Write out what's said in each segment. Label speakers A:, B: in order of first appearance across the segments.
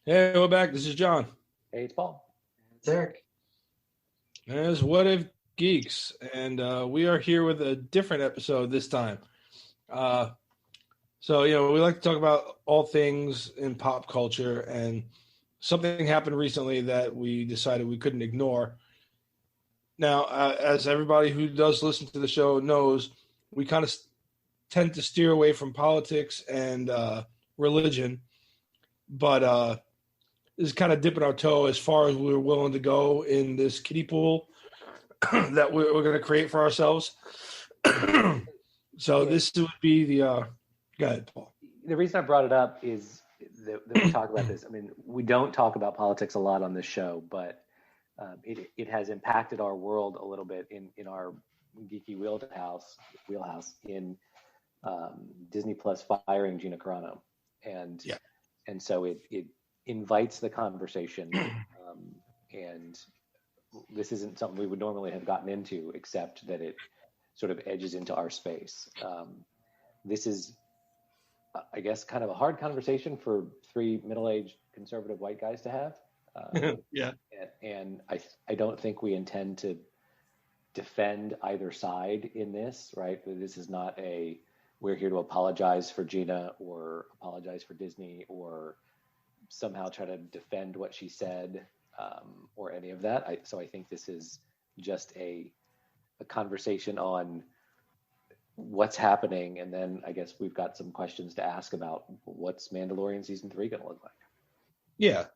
A: Hey, we're back. This is John.
B: Hey, it's Paul.
C: It's Eric.
A: And it's What If Geeks, and we are here with a different episode this time. We like to talk about all things in pop culture, and something happened recently that we decided we couldn't ignore. Now, as everybody who does listen to the show knows, we kind of tend to steer away from politics and religion, but is kind of dipping our toe as far as we're willing to go in this kiddie pool that we're going to create for ourselves. So this would be the go ahead, Paul.
B: The reason I brought it up is that we talk about this. I mean, we don't talk about politics a lot on this show, but it has impacted our world a little bit in our geeky wheelhouse in Disney Plus firing Gina Carano, and so it invites the conversation, and this isn't something we would normally have gotten into, except that it sort of edges into our space. This is, I guess, kind of a hard conversation for three middle-aged conservative white guys to have. And I don't think we intend to defend either side in this, right? This is not we're here to apologize for Gina or apologize for Disney or somehow try to defend what she said or any of that. So I think this is just a conversation on what's happening, and then I guess we've got some questions to ask about what's Mandalorian season 3 going to look like.
A: Yeah,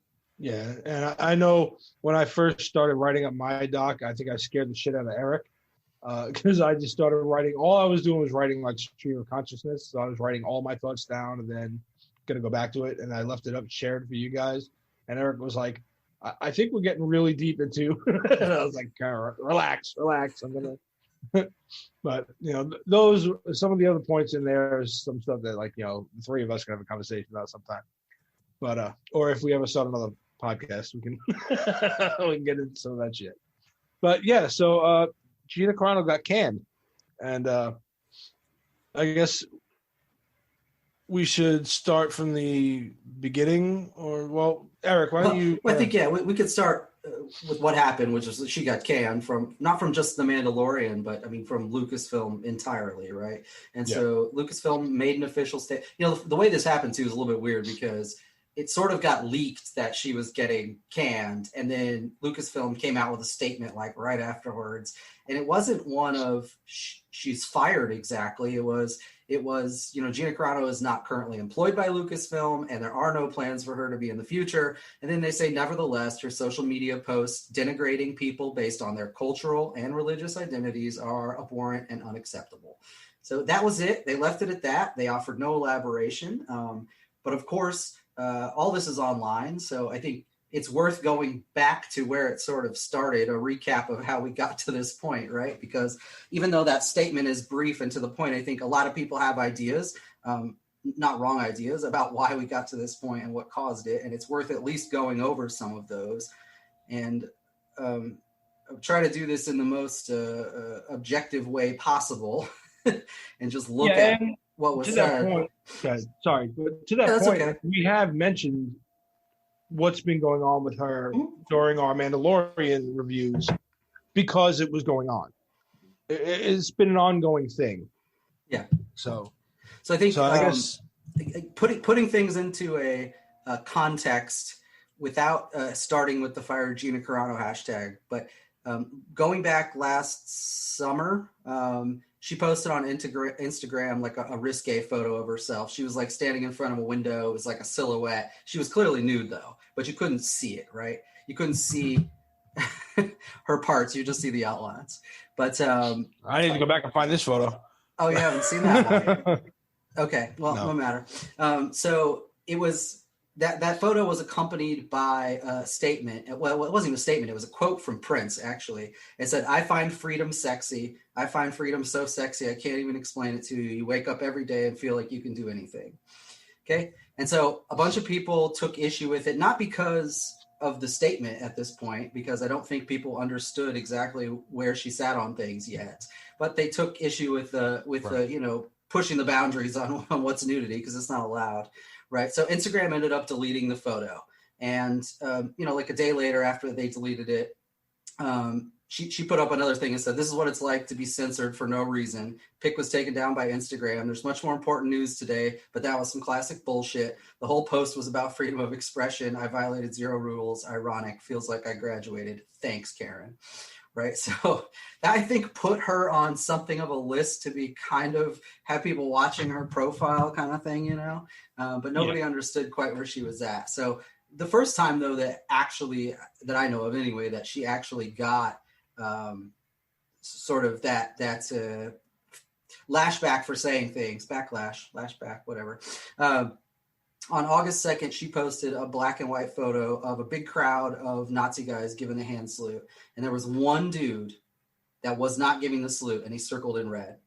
A: and I know when I first started writing up my doc, I think I scared the shit out of Eric because I just started writing. All I was doing was writing like stream of consciousness, so I was writing all my thoughts down and then gonna go back to it, and I left it up shared for you guys, and Eric was like, I think we're getting really deep into and I was like, relax, I'm gonna but those some of the other points in there is some stuff that the three of us can have a conversation about sometime, but or if we ever start another podcast we can we can get into some of that shit. But so Gina Carano got canned, and I guess we should start from the beginning, Eric, why don't you?
C: I think we could start with what happened, which is that she got canned from not from just The Mandalorian, but I mean from Lucasfilm entirely, right? And so Lucasfilm made an official statement. The way this happened too is a little bit weird because it sort of got leaked that she was getting canned, and then Lucasfilm came out with a statement like right afterwards, and it wasn't one of she's fired exactly. It was Gina Carano is not currently employed by Lucasfilm, and there are no plans for her to be in the future. And then they say, nevertheless, her social media posts denigrating people based on their cultural and religious identities are abhorrent and unacceptable. So that was it. They left it at that. They offered no elaboration. But of course, all this is online. So I think it's worth going back to where it sort of started, a recap of how we got to this point, right? Because even though that statement is brief and to the point, I think a lot of people have ideas, not wrong ideas, about why we got to this point and what caused it. And it's worth at least going over some of those. And try to do this in the most objective way possible and just look at what was said.
A: That point, sorry, but to that point, okay. We have mentioned what's been going on with her during our Mandalorian reviews because it was going on. It's been an ongoing thing. Yeah. So
C: I think I guess putting things into a context without starting with the Fire Gina Carano hashtag, but going back last summer, she posted on Instagram like a risque photo of herself. She was like standing in front of a window. It was like a silhouette. She was clearly nude though, but you couldn't see it, right? You couldn't see her parts. You just see the outlines. But
A: I need to go back and find this photo.
C: Oh, you haven't seen that? Okay, well, no matter. So it was that photo was accompanied by a statement. Well, it wasn't even a statement. It was a quote from Prince, actually. It said, "I find freedom sexy. I find freedom so sexy I can't even explain it to you. You wake up every day and feel like you can do anything." Okay? And so a bunch of people took issue with it, not because of the statement at this point, because I don't think people understood exactly where she sat on things yet, but they took issue with the pushing the boundaries on what's nudity, because it's not allowed. Right. So Instagram ended up deleting the photo. And, like a day later after they deleted it, she put up another thing and said, this is what it's like to be censored for no reason. Pic was taken down by Instagram. There's much more important news today, but that was some classic bullshit. The whole post was about freedom of expression. I violated 0 rules. Ironic. Feels like I graduated. Thanks, Karen. Right. So that, I think, put her on something of a list to be kind of have people watching her profile kind of thing, but nobody understood quite where she was at. So the first time, though, that I know of anyway, that she actually got sort of that lashback for saying things, lashback, whatever. On August 2nd, she posted a black and white photo of a big crowd of Nazi guys giving a hand salute. And there was one dude that was not giving the salute, and he circled in red.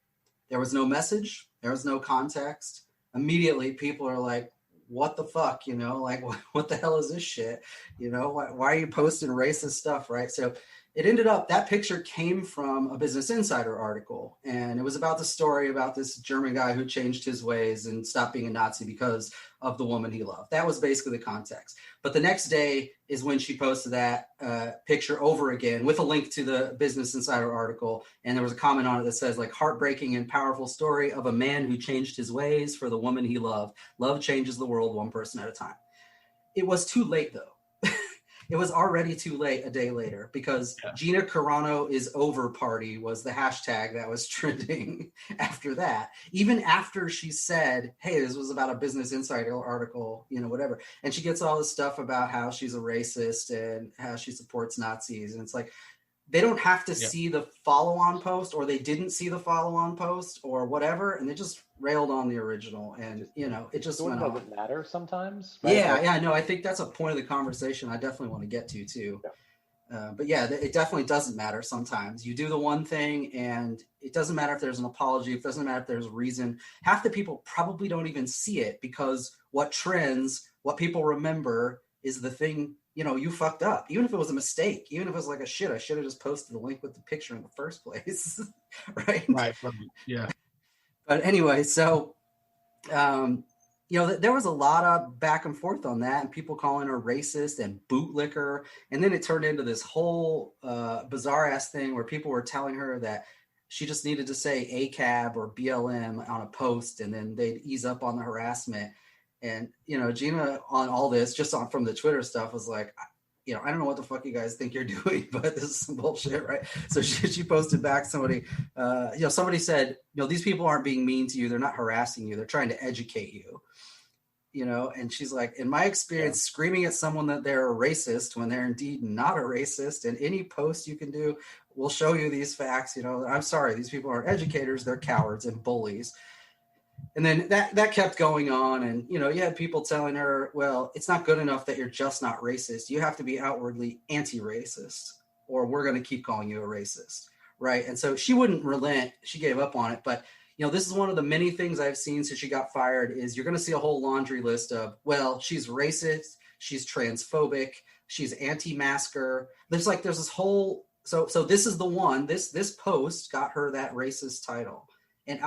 C: There was no message. There was no context. Immediately, people are like, what the fuck, like, what the hell is this shit? Why are you posting racist stuff, right? So it ended up, that picture came from a Business Insider article, and it was about the story about this German guy who changed his ways and stopped being a Nazi because of the woman he loved. That was basically the context. But the next day is when she posted that picture over again with a link to the Business Insider article, and there was a comment on it that says, like, heartbreaking and powerful story of a man who changed his ways for the woman he loved. Love changes the world one person at a time. It was too late, though. It was already too late a day later, because Gina Carano is over party was the hashtag that was trending after that. Even after she said, hey, this was about a Business Insider article, whatever. And she gets all this stuff about how she's a racist and how she supports Nazis. And it's like, they don't have to see the follow-on post, or they didn't see the follow-on post or whatever. And they just railed on the original, and it just went on.
B: Doesn't matter sometimes, right?
C: No, I think that's a point of the conversation I definitely want to get to too. But it definitely doesn't matter sometimes. You do the one thing, and it doesn't matter if there's an apology. It doesn't matter if there's a reason. Half the people probably don't even see it, because what trends, what people remember is the thing. You fucked up. Even if it was a mistake, even if it was like I should have just posted the link with the picture in the first place. Right.
A: Yeah.
C: But anyway, so, there was a lot of back and forth on that, and people calling her racist and bootlicker. And then it turned into this whole bizarre ass thing where people were telling her that she just needed to say ACAB or BLM on a post, and then they'd ease up on the harassment. And, Gina on all this, just from the Twitter stuff, was like, I don't know what the fuck you guys think you're doing, but this is some bullshit, right? So she posted back somebody said, these people aren't being mean to you. They're not harassing you. They're trying to educate you, and she's like, in my experience, screaming at someone that they're a racist when they're indeed not a racist, and any post you can do will show you these facts. I'm sorry, these people aren't educators. They're cowards and bullies. And then that kept going on. And, you had people telling her, well, it's not good enough that you're just not racist. You have to be outwardly anti-racist, or we're going to keep calling you a racist. Right. And so she wouldn't relent. She gave up on it. But, this is one of the many things I've seen since she got fired is you're going to see a whole laundry list of, well, she's racist. She's transphobic. She's anti-masker. There's this whole. So this is the one. This post got her that racist title. And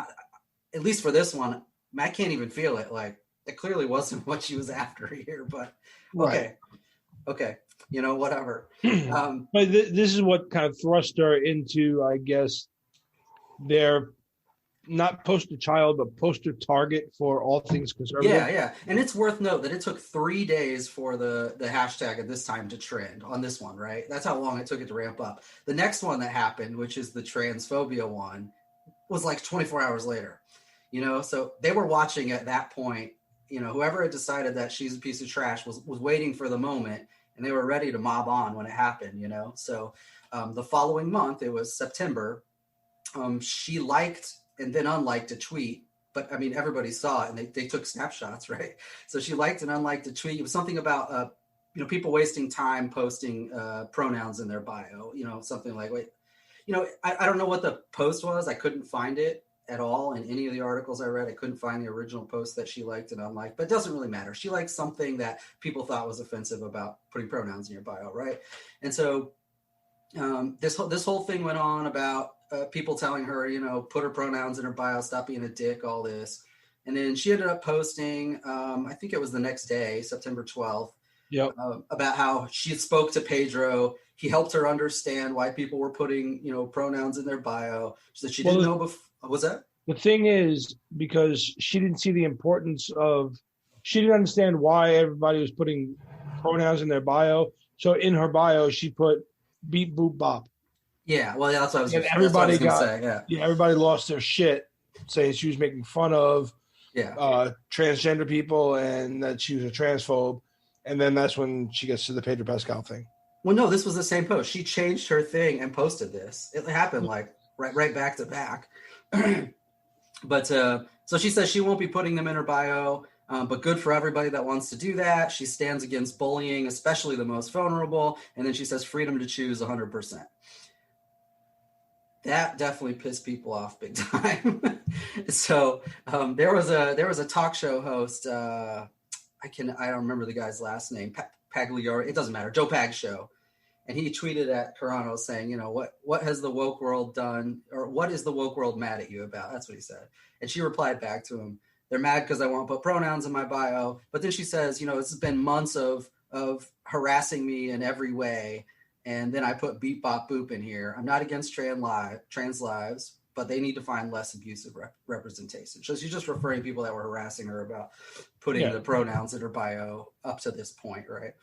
C: at least for this one, I can't even feel it. Like, it clearly wasn't what she was after here, but okay. Whatever.
A: But this is what kind of thrust her into, I guess, their not poster child, but poster target for all things conservative.
C: Yeah. And it's worth note that it took 3 days for the hashtag at this time to trend on this one, right? That's how long it took it to ramp up. The next one that happened, which is the transphobia one, was like 24 hours later. So they were watching at that point, whoever had decided that she's a piece of trash was waiting for the moment, and they were ready to mob on when it happened, So the following month, it was September, she liked and then unliked a tweet, but I mean, everybody saw it and they took snapshots, right? So she liked and unliked a tweet. It was something about, people wasting time posting pronouns in their bio, something like, I don't know what the post was. I couldn't find it at all in any of the articles I read. I couldn't find the original post that she liked and unliked, but it doesn't really matter. She liked something that people thought was offensive about putting pronouns in your bio, right? And so this whole thing went on about people telling her, put her pronouns in her bio, stop being a dick, all this. And then she ended up posting, I think it was the next day, September 12th,
A: Yep.
C: About how she spoke to Pedro. He helped her understand why people were putting, pronouns in their bio. She said she didn't know before. Was that?
A: The thing is, because she didn't see the importance of, she didn't understand why everybody was putting pronouns in their bio. So in her bio, she put beep, boop, bop.
C: Yeah, well, yeah, that's what I was going
A: to
C: say. Yeah,
A: everybody lost their shit saying she was making fun of transgender people and that she was a transphobe. And then that's when she gets to the Pedro Pascal thing.
C: Well, no, this was the same post. She changed her thing and posted this. It happened like right back to back. But so she says she won't be putting them in her bio, but good for everybody that wants to do that. She stands against bullying, especially the most vulnerable. And then she says freedom to choose 100%. That definitely pissed people off big time. So there was a talk show host. I don't remember the guy's last name. Pagliari. It doesn't matter. Joe Pag show. And he tweeted at Carano saying, what has the woke world done, or what is the woke world mad at you about? That's what he said. And she replied back to him, they're mad because I won't put pronouns in my bio. But then she says, this has been months of harassing me in every way. And then I put beep, bop, boop in here. I'm not against trans lives, but they need to find less abusive representation. So she's just referring to people that were harassing her about putting the pronouns in her bio up to this point, right?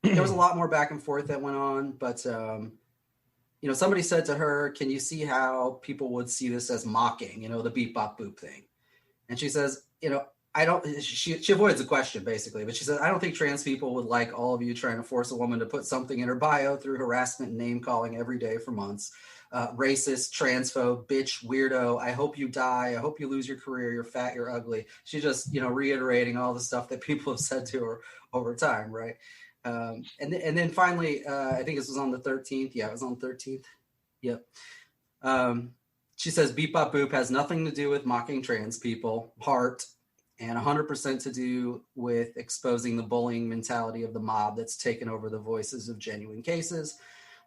C: There was a lot more back and forth that went on, but somebody said to her, can you see how people would see this as mocking, the beep, bop, boop thing? And she says, she avoids the question basically, but she said, I don't think trans people would like all of you trying to force a woman to put something in her bio through harassment and name calling every day for months. Racist, transphobe, bitch, weirdo. I hope you die. I hope you lose your career. You're fat, you're ugly. She's just, reiterating all the stuff that people have said to her over time. Right. And then finally, I think this was on the 13th. Yeah, it was on the 13th. Yep. She says, beep, bop, boop has nothing to do with mocking trans people, heart, and 100% to do with exposing the bullying mentality of the mob that's taken over the voices of genuine cases.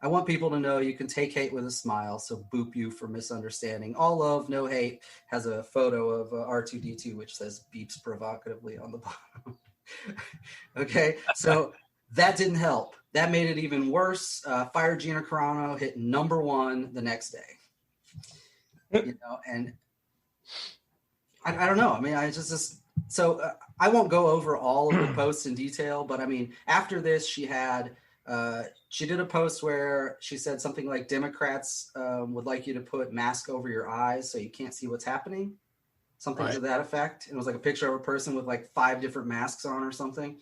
C: I want people to know you can take hate with a smile, so boop you for misunderstanding. All love, no hate, has a photo of R2-D2, which says beeps provocatively on the bottom. Okay, so that didn't help. That made it even worse. Fire Gina Carano hit #1 the next day. And I don't know. I mean, I won't go over all of the posts in detail, but I mean, after this, she did a post where she said something like Democrats would like you to put mask over your eyes so you can't see what's happening. Something to that effect. It was like a picture of a person with like 5 different masks on or something.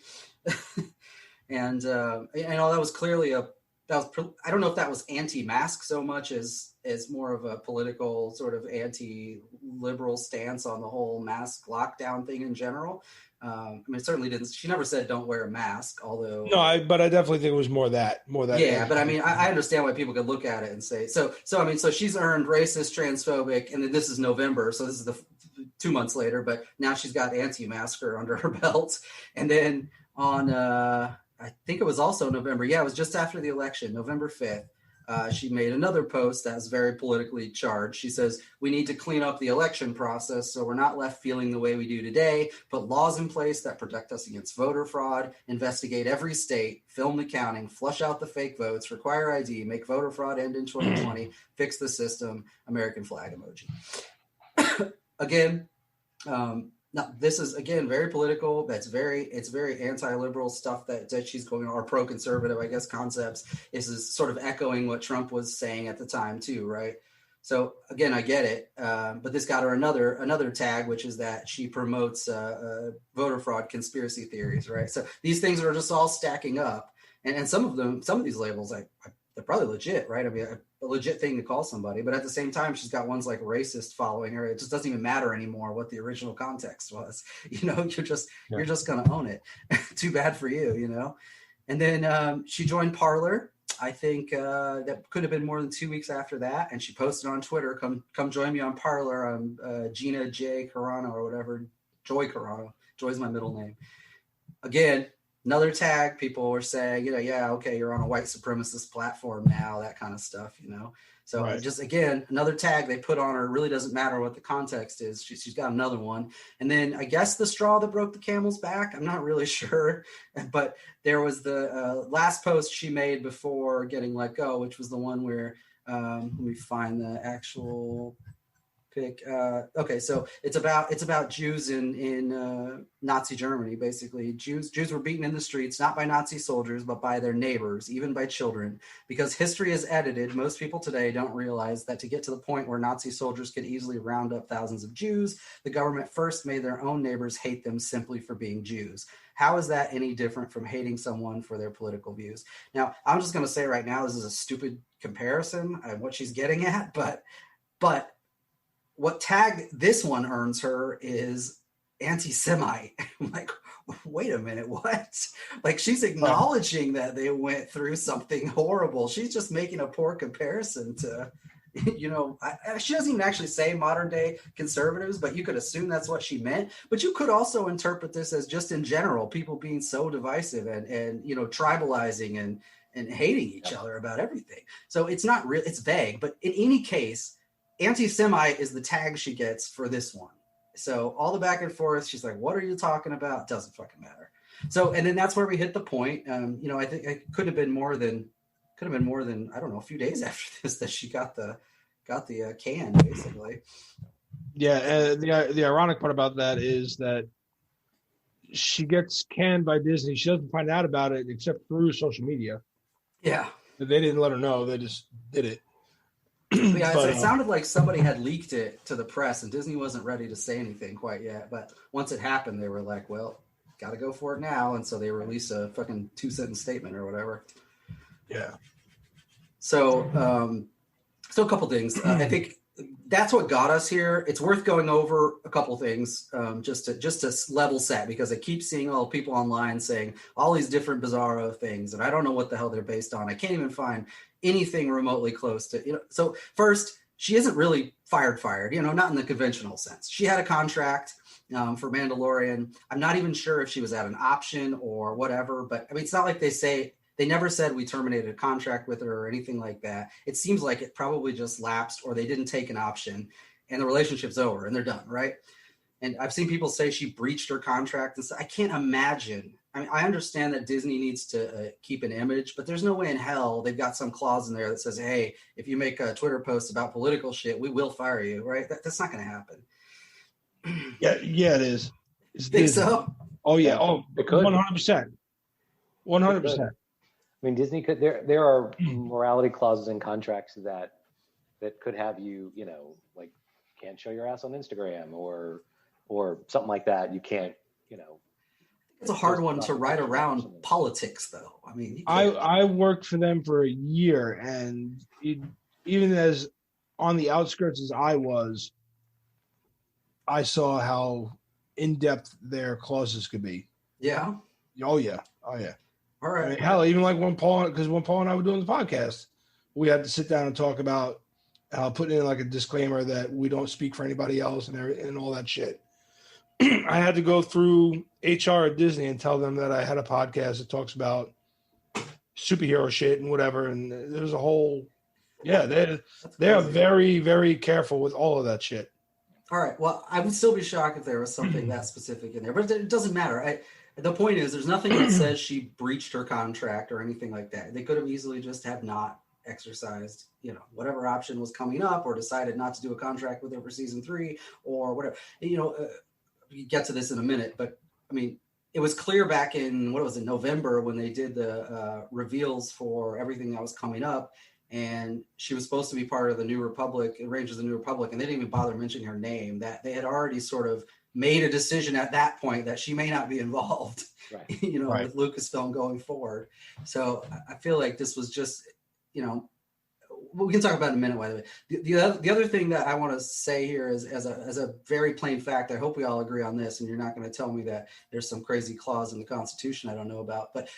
C: And that was clearly I don't know if that was anti-mask so much as more of a political sort of anti-liberal stance on the whole mask lockdown thing in general. I mean, it certainly didn't. She never said don't wear a mask, although. No,
A: but I definitely think it was more that.
C: Yeah, but I mean, I understand why people could look at it and say so. I mean, so she's earned racist, transphobic, and then this is November, so this is the 2 months later. But now she's got anti-masker under her belt, and then on I think it was also November. Yeah, it was just after the election, November 5th. She made another post that's very politically charged. She says, we need to clean up the election process so we're not left feeling the way we do today, put laws in place that protect us against voter fraud, investigate every state, film the counting, flush out the fake votes, require ID, make voter fraud end in 2020, fix the system, American flag emoji. Again, now, this is, again, very political. It's very anti-liberal stuff that she's going on, or pro-conservative, I guess, concepts. This is sort of echoing what Trump was saying at the time, too, right? So, again, I get it. But this got her another tag, which is that she promotes voter fraud conspiracy theories, right? So these things are just all stacking up. And some of these labels, they're probably legit, right? I mean, a legit thing to call somebody, but at the same time, she's got ones like racist following her. It just doesn't even matter anymore what the original context was. You're just going to own it. Too bad for you, And then she joined Parler. I think that could have been more than 2 weeks after that. And she posted on Twitter, come join me on Parler. I'm Gina J. Carano or whatever. Joy Carano. Joy's my middle name. Again, Another tag, people were saying, yeah, okay, you're on a white supremacist platform now, that kind of stuff, So
A: Right.
C: just, again, another tag they put on her. It really doesn't matter what the context is. She's got another one. And then I guess the straw that broke the camel's back, I'm not really sure. But there was the last post she made before getting let go, which was the one where, let me find the actual pick. Okay, so it's about Jews in Nazi Germany. Basically, Jews were beaten in the streets, not by Nazi soldiers, but by their neighbors, even by children. Because history is edited, most people today don't realize that to get to the point where Nazi soldiers could easily round up thousands of Jews, the government first made their own neighbors hate them simply for being Jews. How is that any different from hating someone for their political views? Now, I'm just going to say right now, this is a stupid comparison of what she's getting at, but what tag this one earns her is anti-Semite. I'm like, wait a minute, what? Like, she's acknowledging that they went through something horrible. She's just making a poor comparison to, she doesn't even actually say modern day conservatives, but you could assume that's what she meant. But you could also interpret this as just in general, people being so divisive and tribalizing and hating each other about everything. So it's not real, it's vague, but in any case, anti-Semite is the tag she gets for this one. So all the back and forth, she's like, what are you talking about? Doesn't fucking matter. So, and then that's where we hit the point. I think it could have been more than, I don't know, a few days after this that she got the can, basically.
A: Yeah. The ironic part about that is that she gets canned by Disney. She doesn't find out about it except through social media.
C: Yeah.
A: They didn't let her know. They just did it.
C: Yeah, so it sounded like somebody had leaked it to the press, and Disney wasn't ready to say anything quite yet. But once it happened, they were like, well, got to go for it now. And so they released a fucking 2-sentence statement or whatever.
A: Yeah.
C: So a couple things. I think that's what got us here. It's worth going over a couple things just to level set, because I keep seeing all people online saying all these different bizarro things, and I don't know what the hell they're based on. I can't even find anything remotely close to, So first, she isn't really fired, not in the conventional sense. She had a contract for Mandalorian. I'm not even sure if she was at an option or whatever, but I mean, it's not like they never said we terminated a contract with her or anything like that. It seems like it probably just lapsed, or they didn't take an option and the relationship's over and they're done, right? And I've seen people say she breached her contract. And so I can't imagine. I mean, I understand that Disney needs to keep an image, but there's no way in hell they've got some clause in there that says, hey, if you make a Twitter post about political shit, we will fire you, right? That's not going to happen.
A: Yeah, it is.
C: You think so?
A: Oh, yeah. Oh,
B: it could.
A: 100%. 100%.
B: I mean, Disney could. There are morality clauses in contracts that could have you, like, can't show your ass on Instagram or something like that. You can't,
C: It's a hard one to write around politics, though. I mean,
A: I worked for them for a year, and even as on the outskirts as I was, I saw how in-depth their clauses could be.
C: Yeah.
A: Oh yeah. All right. I mean, hell, even like when Paul and I were doing the podcast, we had to sit down and talk about putting in like a disclaimer that we don't speak for anybody else and all that shit. I had to go through HR at Disney and tell them that I had a podcast that talks about superhero shit and whatever. And there's a whole, they are very, very careful with all of that shit.
C: All right. Well, I would still be shocked if there was something that specific in there, but it doesn't matter. The point is, there's nothing that says she breached her contract or anything like that. They could have easily just have not exercised, whatever option was coming up, or decided not to do a contract with her for season 3 or whatever. We get to this in a minute, but I mean, it was clear back in, November, when they did the reveals for everything that was coming up, and she was supposed to be part of the New Republic, Rangers of the New Republic, and they didn't even bother mentioning her name, that they had already sort of made a decision at that point that she may not be involved,
B: right.
C: With Lucasfilm going forward. So I feel like this was just, we can talk about it in a minute, by the way. The other thing that I want to say here is, as a very plain fact, I hope we all agree on this, and you're not going to tell me that there's some crazy clause in the Constitution I don't know about, but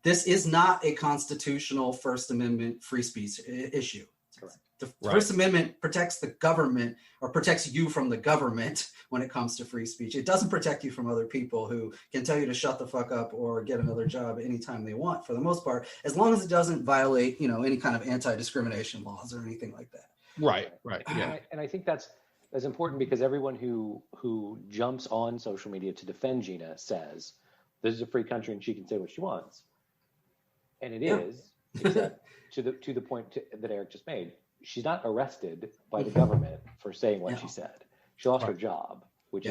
C: this is not a constitutional First Amendment free speech issue.
B: Correct.
C: The First Amendment protects the government, or protects you from the government when it comes to free speech. It doesn't protect you from other people who can tell you to shut the fuck up or get another job anytime they want, for the most part, as long as it doesn't violate, any kind of anti-discrimination laws or anything like that.
A: Right. Yeah.
B: And I think that's important, because everyone who jumps on social media to defend Gina says this is a free country and she can say what she wants, and it is, except to the point that Eric just made. She's not arrested by the government for saying what she said. She lost her job, which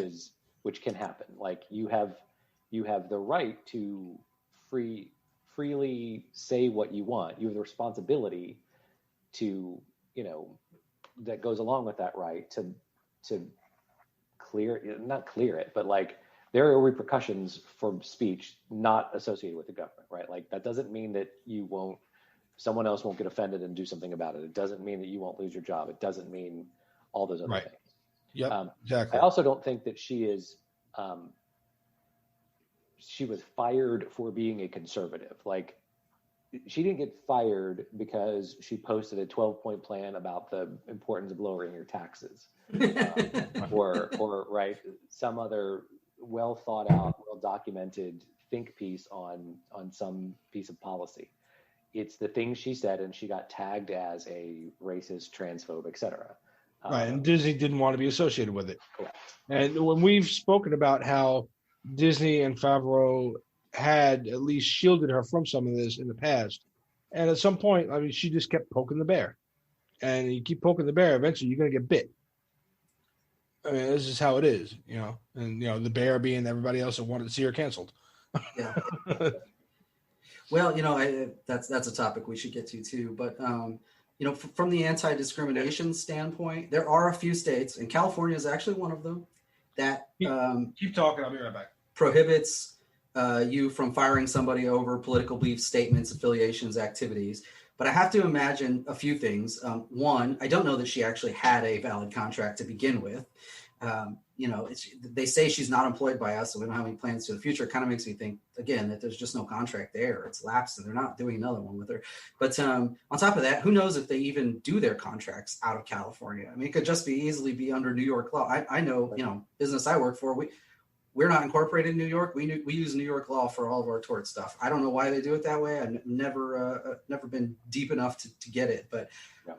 B: can happen. Like, you have the right to freely say what you want. You have the responsibility to, that goes along with that right to not clear it, but like, there are repercussions for speech not associated with the government, right? Like, that doesn't mean that someone else won't get offended and do something about it. It doesn't mean that you won't lose your job. It doesn't mean all those other things.
A: Yep, exactly.
B: I also don't think that she was fired for being a conservative. Like, she didn't get fired because she posted a 12-point plan about the importance of lowering your taxes, or some other well thought out, well documented think piece on some piece of policy. It's the things she said, and she got tagged as a racist, transphobe, etc.
A: Right, and Disney didn't want to be associated with it.
B: Correct.
A: And when we've spoken about how Disney and Favreau had at least shielded her from some of this in the past, and at some point, she just kept poking the bear. And you keep poking the bear, eventually you're going to get bit. This is how it is, And, the bear being everybody else that wanted to see her canceled.
C: Yeah. Well, that's a topic we should get to too. But from the anti-discrimination standpoint, there are a few states, and California is actually one of them, that
A: keep talking. I'll be right back.
C: Prohibits you from firing somebody over political beliefs, statements, affiliations, activities. But I have to imagine a few things. One, I don't know that she actually had a valid contract to begin with. They say she's not employed by us, so we don't have any plans for the future. It kind of makes me think, again, that there's just no contract there. It's lapsed, and they're not doing another one with her. But on top of that, who knows if they even do their contracts out of California? It could just easily be under New York law. I know, business I work for, we're not incorporated in New York. We use New York law for all of our tort stuff. I don't know why they do it that way. I've never been deep enough to get it, but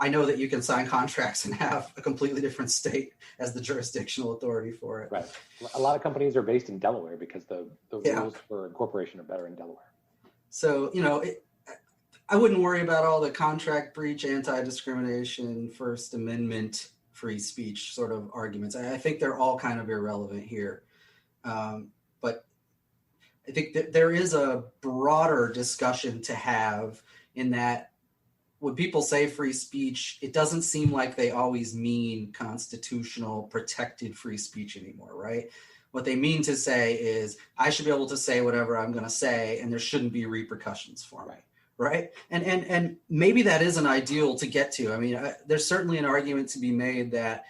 C: I know that you can sign contracts and have a completely different state as the jurisdictional authority for it.
B: Right. A lot of companies are based in Delaware because the rules for incorporation are better in Delaware.
C: So, I wouldn't worry about all the contract breach, anti-discrimination, First Amendment, free speech sort of arguments. I think they're all kind of irrelevant here. But I think that there is a broader discussion to have, in that when people say free speech, it doesn't seem like they always mean constitutional protected free speech anymore, right? What they mean to say is, I should be able to say whatever I'm going to say, and there shouldn't be repercussions for me, right? And maybe that is an ideal to get to. There's certainly an argument to be made that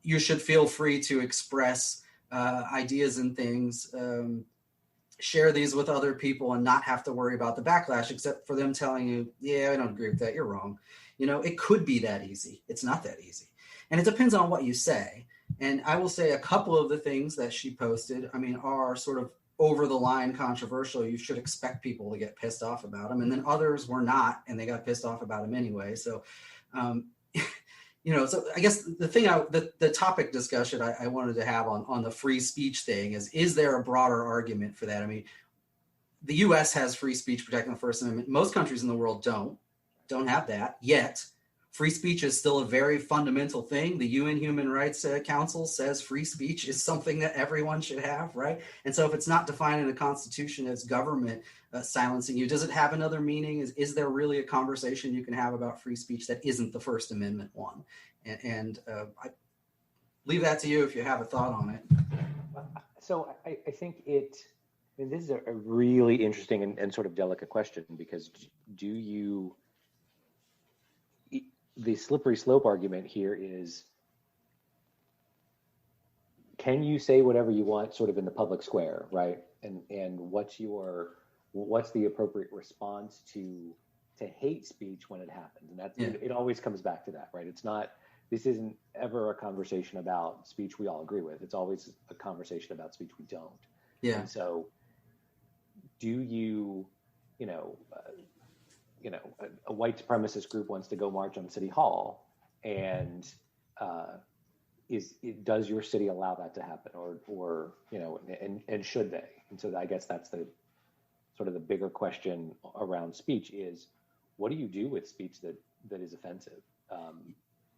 C: you should feel free to express ideas and things, share these with other people, and not have to worry about the backlash, except for them telling you, yeah, I don't agree with that, you're wrong. It could be that easy. It's not that easy. And it depends on what you say. And I will say a couple of the things that she posted, are sort of over the line controversial. You should expect people to get pissed off about them. And then others were not, and they got pissed off about them anyway. So, so I guess the topic discussion I wanted to have on the free speech thing is there a broader argument for that? The U.S. has free speech protecting the First Amendment. Most countries in the world don't have that yet. Free speech is still a very fundamental thing. The UN Human Rights Council says free speech is something that everyone should have, right? And so if it's not defined in the Constitution as government silencing you, does it have another meaning? Is there really a conversation you can have about free speech that isn't the First Amendment one? And I leave that to you if you have a thought on it.
B: So I think this is a really interesting and sort of delicate question, because the slippery slope argument here is, can you say whatever you want sort of in the public square, right? And what's the appropriate response to to hate speech when it happens. And that's, it always comes back to that, right? This isn't ever a conversation about speech we all agree with. It's always a conversation about speech we don't.
C: Yeah.
B: And so do you, a white supremacist group wants to go march on City Hall, and does your city allow that to happen, or and should they? And so I guess that's the sort of the bigger question around speech is, what do you do with speech that is offensive?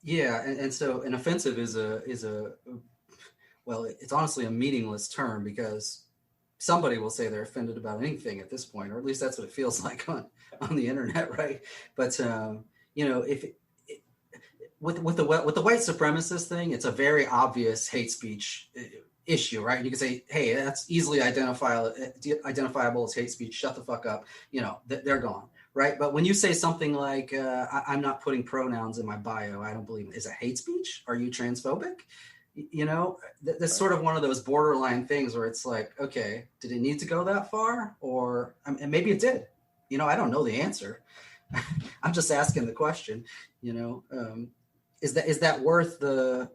C: And so an offensive is a well, it's honestly a meaningless term, because somebody will say they're offended about anything at this point, or at least that's what it feels like on the internet, right? But with the white supremacist thing, it's a very obvious hate speech issue, right? You can say, hey, that's easily identifiable as hate speech. Shut the fuck up. They're gone, right? But when you say something like, I'm not putting pronouns in my bio, I don't believe it. Is it hate speech? Are you transphobic? That's sort of one of those borderline things where it's like, okay, did it need to go that far? Or and maybe it did. I don't know the answer. I'm just asking the question. Is that worth the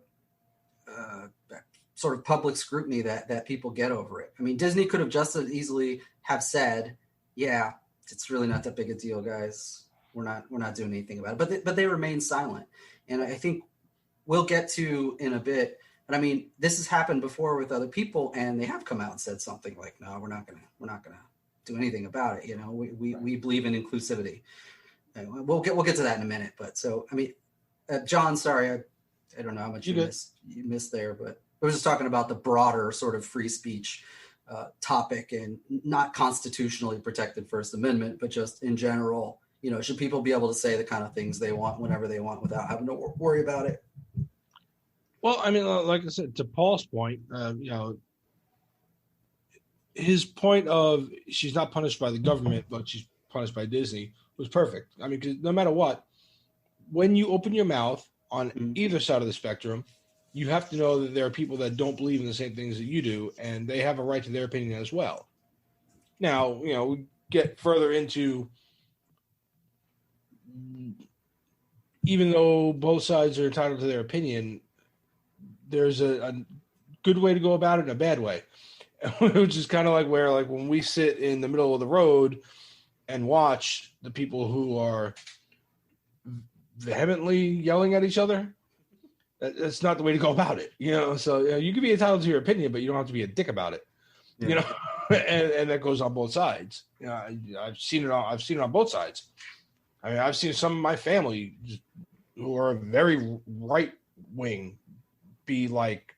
C: sort of public scrutiny that people get over it? I mean, Disney could have just as easily have said, yeah, it's really not that big a deal, guys. We're not doing anything about it. But they remain silent. And I think we'll get to in a bit. But I mean, this has happened before with other people, and they have come out and said something like, no, we're not gonna do anything about it. We believe in inclusivity. And we'll get to that in a minute. But so, I mean, John, sorry, I don't know how much you missed there, but I was just talking about the broader sort of free speech topic, and not constitutionally protected First Amendment, but just in general, should people be able to say the kind of things they want whenever they want without having to worry about it?
A: Well, I mean, like I said, to Paul's point, his point of she's not punished by the government, but she's punished by Disney was perfect. I mean, because no matter what, when you open your mouth on either side of the spectrum, you have to know that there are people that don't believe in the same things that you do, and they have a right to their opinion as well. Now, we get further into, even though both sides are entitled to their opinion, there's a good way to go about it and a bad way, which is kind of like when we sit in the middle of the road and watch the people who are vehemently yelling at each other. That's not the way to go about it, So you can be entitled to your opinion, but you don't have to be a dick about it, and that goes on both sides. I've seen it on both sides. I mean, I've seen some of my family who are very right wing be like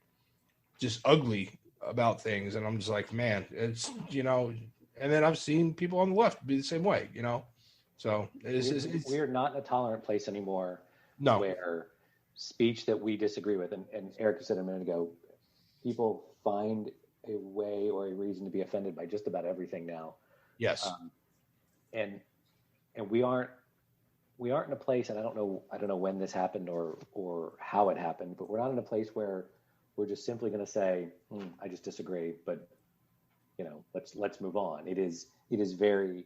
A: just ugly about things, and I'm just like, man, it's And then I've seen people on the left be the same way, So
B: we are not in a tolerant place anymore.
A: No.
B: Where speech that we disagree with, and Eric said a minute ago, people find a way or a reason to be offended by just about everything now.
A: Yes.
B: And we aren't in a place, and I don't know when this happened or how it happened, but we're not in a place where we're just simply going to say, I just disagree, but let's move on. It is very,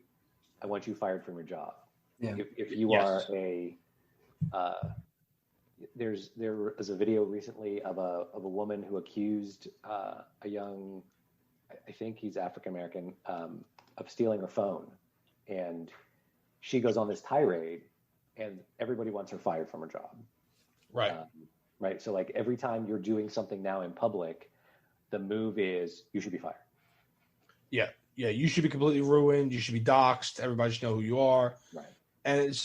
B: I want you fired from your job.
C: Yeah.
B: If you are there was a video recently of a woman who accused a young, I think he's African American, of stealing her phone, and she goes on this tirade, and everybody wants her fired from her job.
A: Right.
B: Right. So like every time you're doing something now in public, the move is you should be fired.
A: Yeah. Yeah. You should be completely ruined. You should be doxxed. Everybody should know who you are.
B: Right.
A: And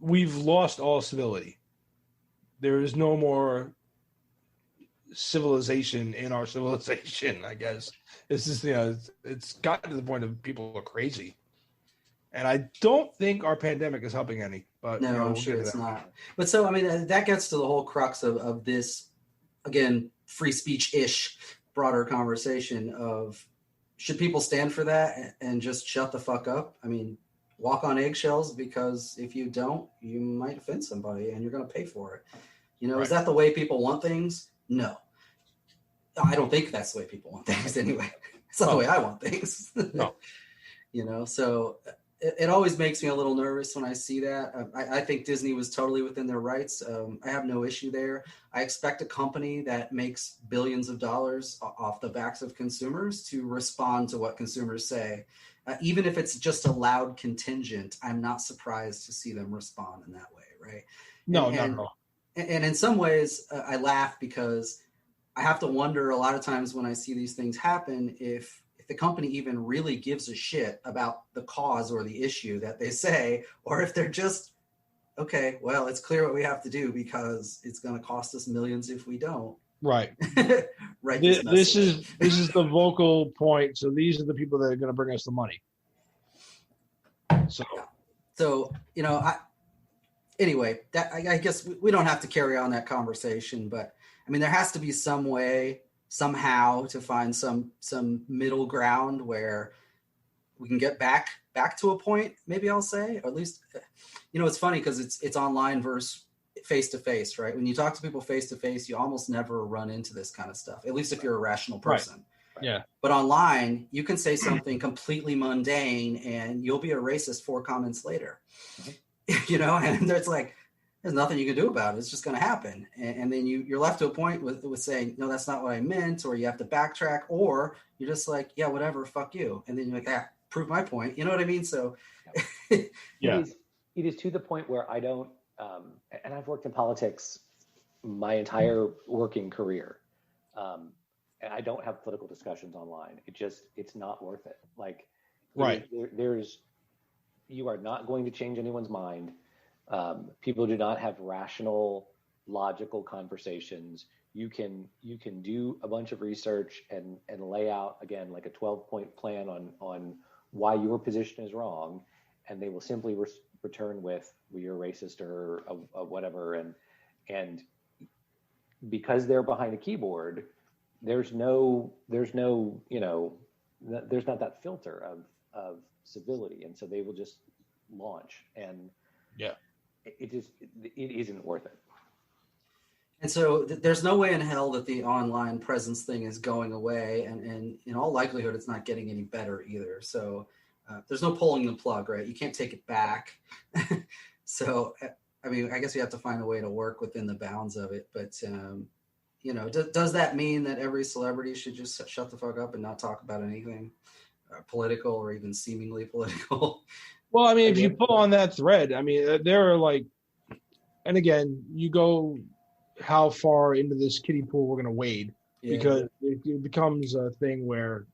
A: we've lost all civility. There is no more civilization in our civilization, I guess. It's just, it's gotten to the point of people are crazy. And I don't think our pandemic is helping any. But
C: no, I'm sure it's not. But so, I mean, that gets to the whole crux of this, again, free speech-ish broader conversation of, should people stand for that and just shut the fuck up? I mean, walk on eggshells, because if you don't, you might offend somebody and you're going to pay for it. Right. Is that the way people want things? No. I don't think that's the way people want things anyway. It's not the way I want things.
A: No.
C: So it always makes me a little nervous when I see that. I think Disney was totally within their rights. I have no issue there. I expect a company that makes billions of dollars off the backs of consumers to respond to what consumers say. Even if it's just a loud contingent, I'm not surprised to see them respond in that way, right?
A: No, not at all.
C: And in some ways, I laugh because I have to wonder a lot of times when I see these things happen if the company even really gives a shit about the cause or the issue that they say, or if they're just, okay, well, it's clear what we have to do because it's going to cost us millions if we don't.
A: Right.
C: Right.
A: This is the vocal point. So these are the people that are going to bring us the money.
C: So, anyway, that I guess we don't have to carry on that conversation, but I mean, there has to be some way somehow to find some middle ground where we can get back to a point, maybe I'll say, or at least, it's funny because it's online versus face to face, right? When you talk to people face to face, you almost never run into this kind of stuff, at least if you're a rational person.
A: Right. Yeah.
C: But online, you can say something completely mundane and you'll be a racist 4 comments later, and it's like, there's nothing you can do about it. It's just going to happen. And then you're left to a point with saying, no, that's not what I meant, or you have to backtrack, or you're just like, yeah, whatever, fuck you. And then you're like, prove my point. You know what I mean? So
A: yeah,
B: it is to the point where I don't, and I've worked in politics my entire working career. And I don't have political discussions online. It's not worth it. Like,
A: right.
B: You are not going to change anyone's mind. People do not have rational, logical conversations. You can do a bunch of research and lay out, again, like a 12-point plan on why your position is wrong, and they will simply return with, well, you're racist or whatever. And because they're behind a keyboard, there's not that filter of civility, and so they will just launch. And
A: yeah.
B: It isn't worth it.
C: And so there's no way in hell that the online presence thing is going away, and in all likelihood, it's not getting any better either. So there's no pulling the plug, right? You can't take it back. So, I mean, I guess we have to find a way to work within the bounds of it. But, does that mean that every celebrity should just shut the fuck up and not talk about anything political or even seemingly political?
A: Well, I mean, if you pull on that thread, I mean, there are like, and again, you go how far into this kiddie pool we're going to wade, because it becomes a thing where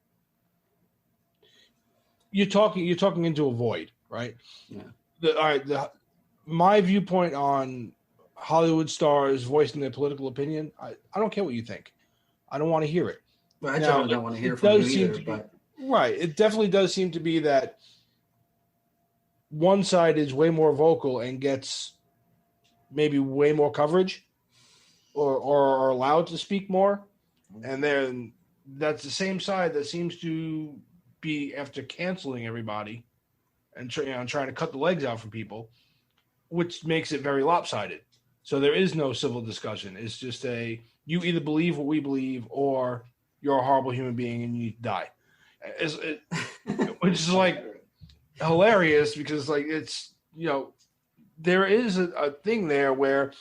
A: you're talking into a void, right?
C: Yeah.
A: My viewpoint on Hollywood stars voicing their political opinion, I don't care what you think. I don't want to hear it.
C: Well, I generally don't want to hear from you either, but
A: right. It definitely does seem to be that one side is way more vocal and gets maybe way more coverage or are allowed to speak more. And then that's the same side that seems to be, after canceling everybody and trying to cut the legs out from people, which makes it very lopsided. So there is no civil discussion. It's just you either believe what we believe or you're a horrible human being and you need to die. Which is like hilarious, because like it's, there is a thing there where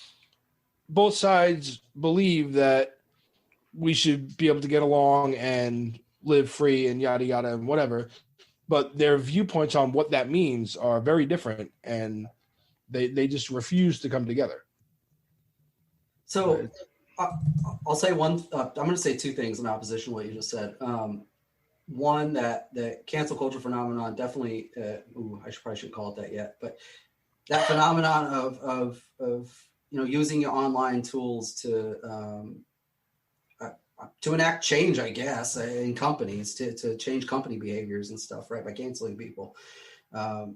A: both sides believe that we should be able to get along and live free and yada yada and whatever, but their viewpoints on what that means are very different, and they just refuse to come together.
C: So I'll say one. I'm going to say 2 things in opposition to what you just said. One, that the cancel culture phenomenon definitely, I probably shouldn't call it that yet, but that phenomenon of using your online tools to enact change, I guess, in companies, to change company behaviors and stuff, right, by canceling people. I'm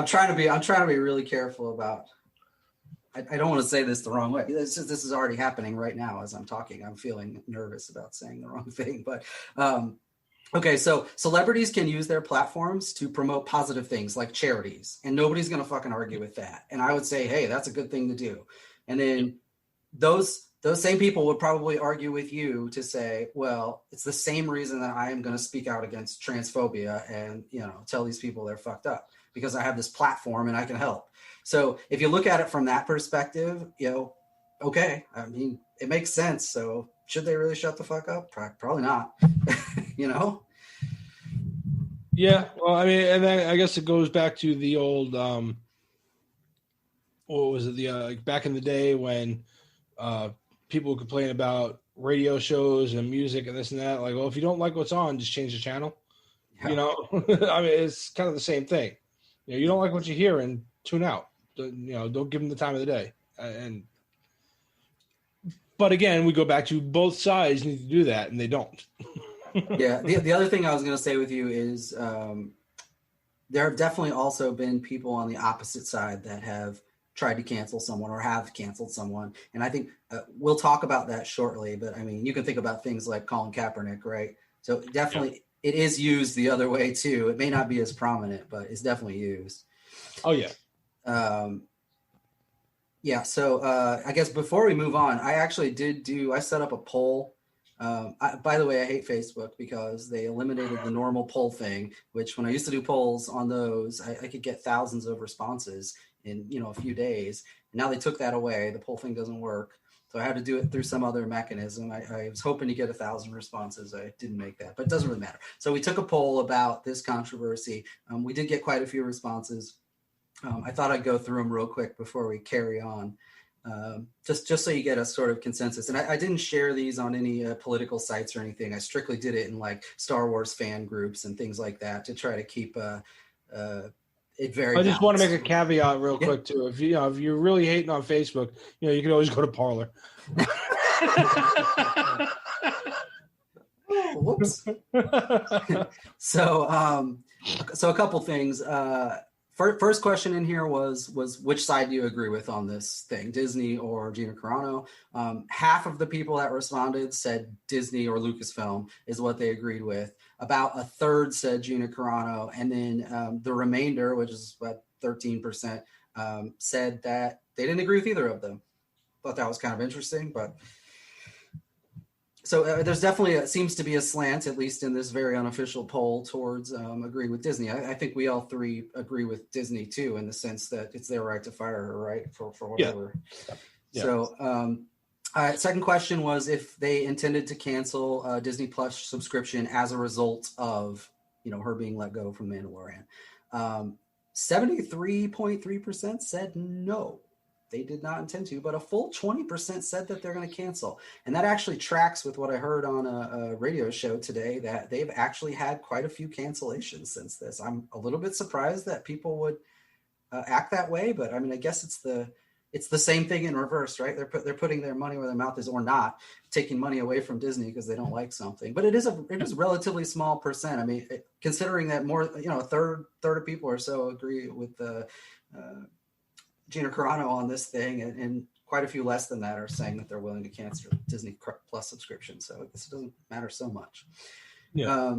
C: trying to be really careful about. I don't want to say this the wrong way. This is already happening right now as I'm talking. I'm feeling nervous about saying the wrong thing. But okay, so celebrities can use their platforms to promote positive things like charities, and nobody's going to fucking argue with that. And I would say, hey, that's a good thing to do. And then those those same people would probably argue with you to say, well, it's the same reason that I am going to speak out against transphobia and, tell these people they're fucked up, because I have this platform and I can help. So if you look at it from that perspective, okay, I mean, it makes sense. So should they really shut the fuck up? Probably not,
A: Yeah, well, I mean, and then I guess it goes back to the old, what was it? The back in the day when people would complain about radio shows and music and this and that. Like, well, if you don't like what's on, just change the channel. Yeah. I mean, it's kind of the same thing. You don't like what you hear, and tune out. Don't give them the time of the day. But again, we go back to both sides need to do that, and they don't.
C: Yeah. The other thing I was going to say with you is there have definitely also been people on the opposite side that have tried to cancel someone or have canceled someone. And I think we'll talk about that shortly. But I mean, you can think about things like Colin Kaepernick, right? So definitely it is used the other way too. It may not be as prominent, but it's definitely used.
A: Oh, yeah.
C: Yeah. So I guess before we move on, I actually I set up a poll. By the way, I hate Facebook because they eliminated the normal poll thing, which when I used to do polls on those, I could get thousands of responses in, a few days. And now they took that away. The poll thing doesn't work. So I had to do it through some other mechanism. I was hoping to get 1,000 responses. I didn't make that, but it doesn't really matter. So we took a poll about this controversy. We did get quite a few responses. I thought I'd go through them real quick before we carry on. Just so you get a sort of consensus. And I didn't share these on any political sites or anything. I strictly did it in like Star Wars fan groups and things like that to try to keep it very.
A: I just want to make a caveat real quick too. If you're really hating on Facebook, you can always go to Parler.
C: Oh, whoops. So a couple things. First question in here was which side do you agree with on this thing, Disney or Gina Carano? Half of the people that responded said Disney or Lucasfilm is what they agreed with. About a third said Gina Carano, and then the remainder, which is about 13%, said that they didn't agree with either of them. Thought that was kind of interesting, but. So there's definitely seems to be a slant, at least in this very unofficial poll, towards agree with Disney. I think we all three agree with Disney too, in the sense that it's their right to fire her, right, for whatever. Yeah. So second question was if they intended to cancel Disney Plus subscription as a result of her being let go from Mandalorian. 73.3% said no. They did not intend to, but a full 20% said that they're going to cancel. And that actually tracks with what I heard on a radio show today, that they've actually had quite a few cancellations since this. I'm a little bit surprised that people would act that way, but I mean, I guess it's the same thing in reverse, right? They're putting their money where their mouth is, or not taking money away from Disney because they don't like something. But it is a relatively small percent. I mean, considering that more, a third of people or so agree with Gina Carano on this thing, and quite a few less than that are saying that they're willing to cancel Disney Plus subscription. So I guess it doesn't matter so much. Yeah.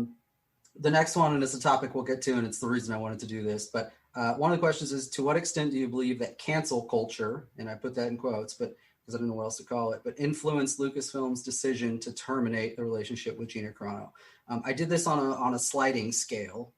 C: The next one, and it's a topic we'll get to, and it's the reason I wanted to do this, but one of the questions is, to what extent do you believe that cancel culture, and I put that in quotes, but because I don't know what else to call it, but influenced Lucasfilm's decision to terminate the relationship with Gina Carano? I did this on a sliding scale.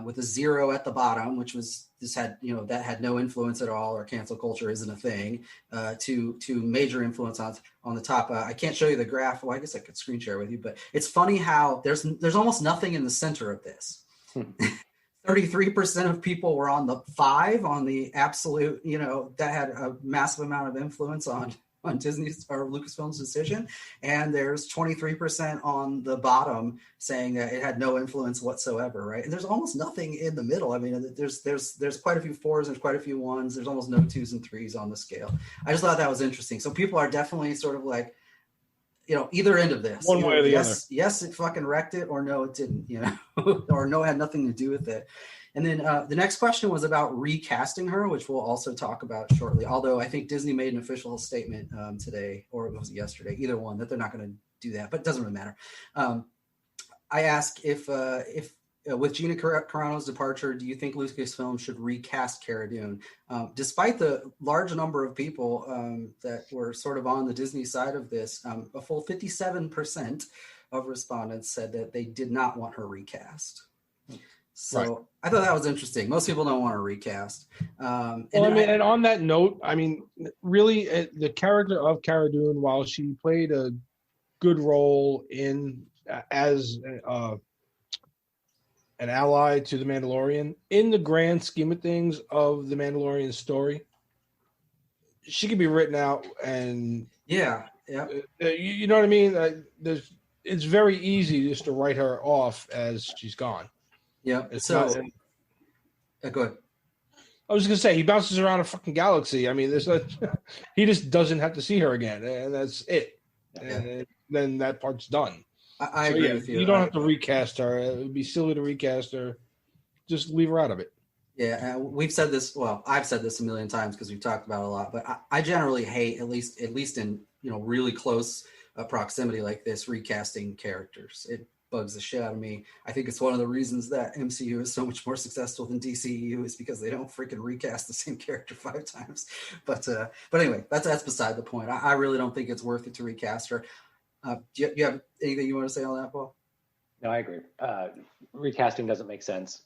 C: With a 0 at the bottom, which was that had no influence at all, or cancel culture isn't a thing, to major influence on the top. I can't show you the graph. Well, I guess I could screen share with you, but it's funny how there's almost nothing in the center of this. 33% of people were on the 5 on the absolute, that had a massive amount of influence on Disney's or Lucasfilm's decision, and there's 23% on the bottom saying that it had no influence whatsoever, right? And there's almost nothing in the middle. I mean, there's quite a few 4s, there's quite a few 1s, there's almost no 2s and 3s on the scale. I just thought that was interesting. So people are definitely sort of like, either end of this.
A: One way or the other.
C: Yes, it fucking wrecked it, or no, it didn't, or no, it had nothing to do with it. And then the next question was about recasting her, which we'll also talk about shortly. Although I think Disney made an official statement today, or was it yesterday? Either one, that they're not going to do that, but it doesn't really matter. I asked if with Gina Carano's departure, do you think Lucasfilm should recast Cara Dune? Despite the large number of people that were sort of on the Disney side of this, a full 57% of respondents said that they did not want her recast. So right. I thought that was interesting. Most people don't want to recast.
A: And on that note, I mean, really, the character of Cara Dune, while she played a good role as an ally to the Mandalorian, in the grand scheme of things of the Mandalorian story, she could be written out, and
C: you
A: know what I mean. It's very easy just to write her off as she's gone.
C: Yeah. Go ahead.
A: I was gonna say he bounces around a fucking galaxy. I mean, he just doesn't have to see her again, and that's it. Yeah. And then that part's done.
C: I agree with you.
A: You don't have to recast her. It would be silly to recast her. Just leave her out of it.
C: Yeah, we've said this. Well, I've said this a million times because we've talked about it a lot. But I generally hate, at least in really close proximity like this, recasting characters. It bugs the shit out of me. I think it's one of the reasons that MCU is so much more successful than DCEU is because they don't freaking recast the same character 5 times. But anyway, that's beside the point. I really don't think it's worth it to recast her. Do you have anything you want to say on that, Paul?
B: No, I agree. Recasting doesn't make sense.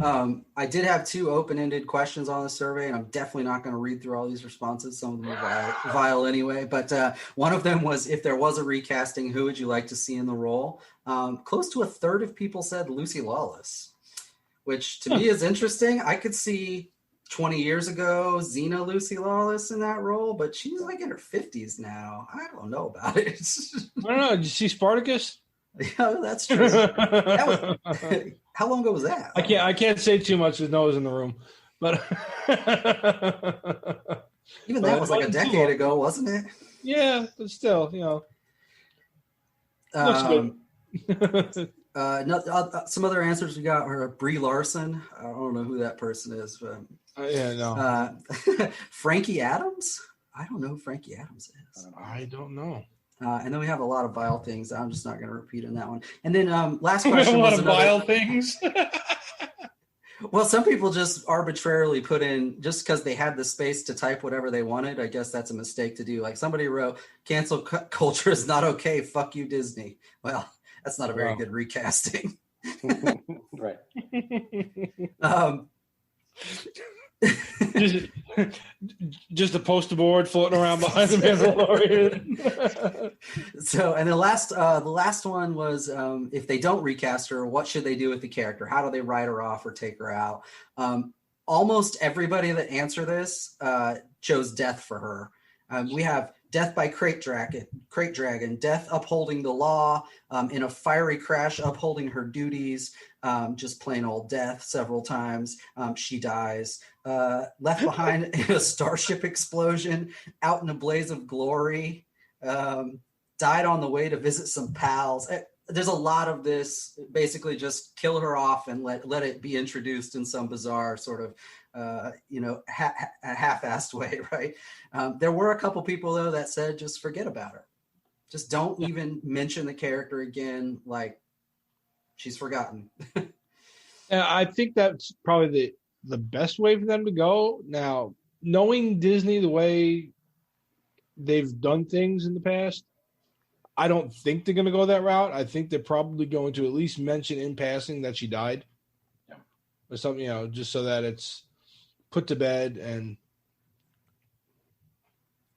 C: I did have 2 open-ended questions on the survey, and I'm definitely not going to read through all these responses. Some of them are vile anyway. But one of them was, if there was a recasting, who would you like to see in the role? Close to a third of people said Lucy Lawless, which to me is interesting. I could see 20 years ago Xena Lucy Lawless in that role, but she's like in her 50s now. I don't know about it.
A: I don't know. Did you see Spartacus?
C: Yeah, that's true. How long ago was that?
A: I can't say too much with Noah's in the room, but
C: even that was like a decade ago, wasn't it?
A: Yeah, but still, looks good.
C: Some other answers we got were Brie Larson. I don't know who that person is, but Frankie Adams. I don't know who Frankie Adams is.
A: I don't know.
C: And then we have a lot of vile things. I'm just not going to repeat in that one. And then last question
A: a lot
C: was
A: of vile things.
C: Well, some people just arbitrarily put in, just because they had the space to type whatever they wanted. I guess that's a mistake to do. Like somebody wrote, "Cancel culture is not okay. Fuck you, Disney." Well, that's not a very good recasting.
B: Right.
A: Just a poster board floating around behind the Mandalorian.
C: So, and the last one was, if they don't recast her, what should they do with the character? How do they write her off or take her out? Almost everybody that answered this chose death for her. We have death by crate dragon, death upholding the law, in a fiery crash upholding her duties, just plain old death several times. She dies. Left behind in a starship explosion, out in a blaze of glory, died on the way to visit some pals. There's a lot of this, basically just kill her off and let it be introduced in some bizarre sort of half-assed way, right? There were a couple people, though, that said just forget about her. Just don't even mention the character again, like she's forgotten.
A: I think that's probably the best way for them to go. Now, knowing Disney the way they've done things in the past, I don't think they're going to go that route. I think they're probably going to at least mention in passing that she died. Yeah. Or something, just so that it's put to bed. And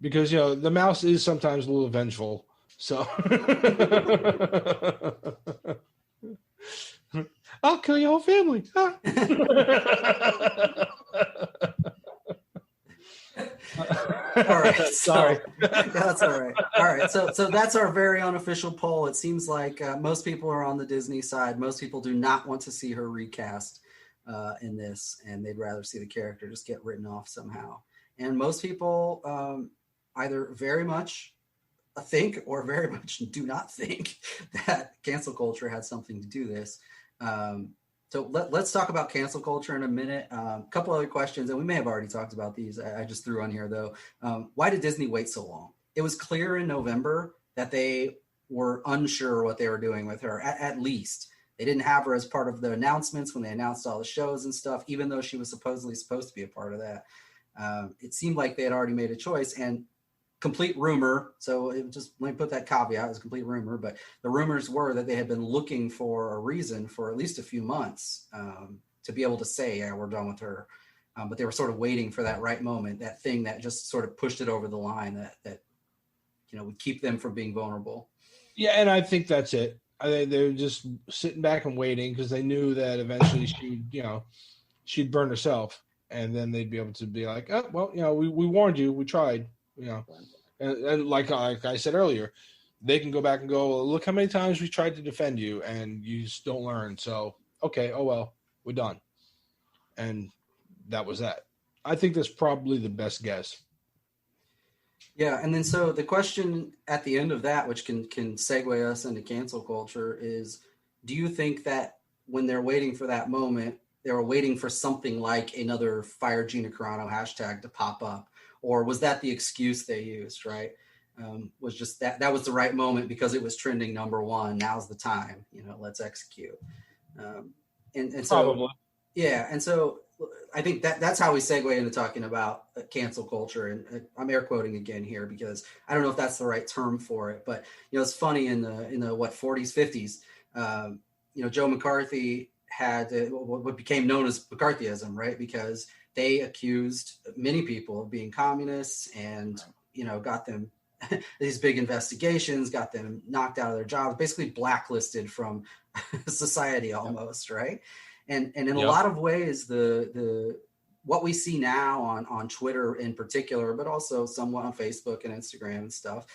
A: because, the mouse is sometimes a little vengeful. So I'll kill your whole family. Huh?
C: All right. Sorry. That's all right. All right. So that's our very unofficial poll. It seems like most people are on the Disney side. Most people do not want to see her recast in this, and they'd rather see the character just get written off somehow. And most people either very much think or very much do not think that cancel culture had something to do this. So let's talk about cancel culture in a minute. A couple other questions, and we may have already talked about these. I just threw on here, though. Why did Disney wait so long? It was clear in November that they were unsure what they were doing with her. At least they didn't have her as part of the announcements when they announced all the shows and stuff, even though she was supposedly supposed to be a part of that. It seemed like they had already made a choice, and complete rumor. So let me put that caveat, it was complete rumor, but the rumors were that they had been looking for a reason for at least a few months to be able to say, yeah, we're done with her. But they were sort of waiting for that right moment, that thing that just sort of pushed it over the line that would keep them from being vulnerable.
A: Yeah, and I think that's it. I think they're just sitting back and waiting because they knew that eventually she'd burn herself, and then they'd be able to be like, oh, well, we warned you, we tried, and like I said earlier, they can go back and go, well, look how many times we tried to defend you, and you just don't learn. So, okay, oh well, we're done, and that was that. I think that's probably the best guess.
C: Yeah, and then so the question at the end of that, which can segue us into cancel culture, is do you think that when they're waiting for that moment, they were waiting for something like another Fire Gina Carano hashtag to pop up? Or was that the excuse they used, right? Was just that was the right moment because it was trending number one. Now's the time, let's execute. And so,
A: probably. Yeah,
C: and so I think that's how we segue into talking about cancel culture. And I'm air quoting again here because I don't know if that's the right term for it, but it's funny in the 40s, 50s, Joe McCarthy had what became known as McCarthyism, right? Because they accused many people of being communists and, got them these big investigations, got them knocked out of their jobs, basically blacklisted from society almost, right? And in a lot of ways, the what we see now on Twitter in particular, but also somewhat on Facebook and Instagram and stuff,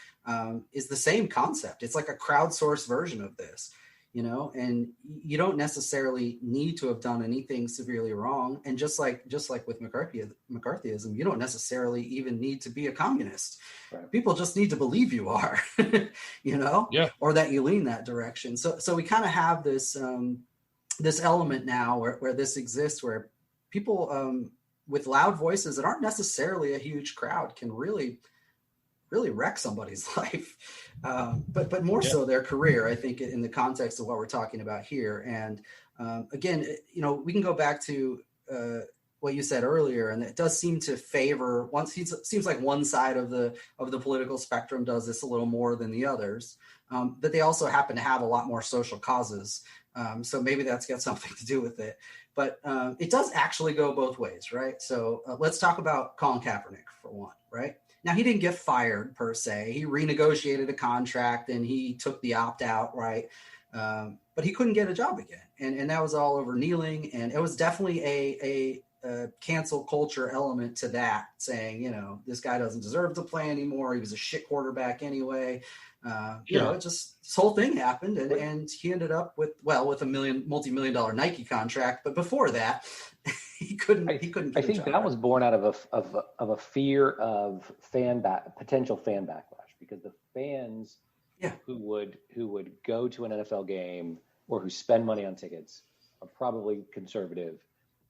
C: is the same concept. It's like a crowdsourced version of this, and you don't necessarily need to have done anything severely wrong. And just like with McCarthyism, you don't necessarily even need to be a communist. Right. People just need to believe you are, or that you lean that direction. So we kind of have this this element now where this exists, where people with loud voices that aren't necessarily a huge crowd can really wreck somebody's life, but more so their career, I think, in the context of what we're talking about here. And again, we can go back to what you said earlier, and it does seem to favor seems like one side of the political spectrum does this a little more than the others, but they also happen to have a lot more social causes. So maybe that's got something to do with it, but it does actually go both ways, right? So let's talk about Colin Kaepernick for one, right? Now, he didn't get fired per se. He renegotiated a contract and he took the opt-out, right? But he couldn't get a job again. And that was all over kneeling. And it was definitely a cancel culture element to that, saying, this guy doesn't deserve to play anymore. He was a shit quarterback anyway. It just, this whole thing happened, and he ended up with a multi-million-dollar Nike contract. But before that, he couldn't. I
B: think that was born out of a fear of potential fan backlash, because the fans who would go to an NFL game or who spend money on tickets are probably conservative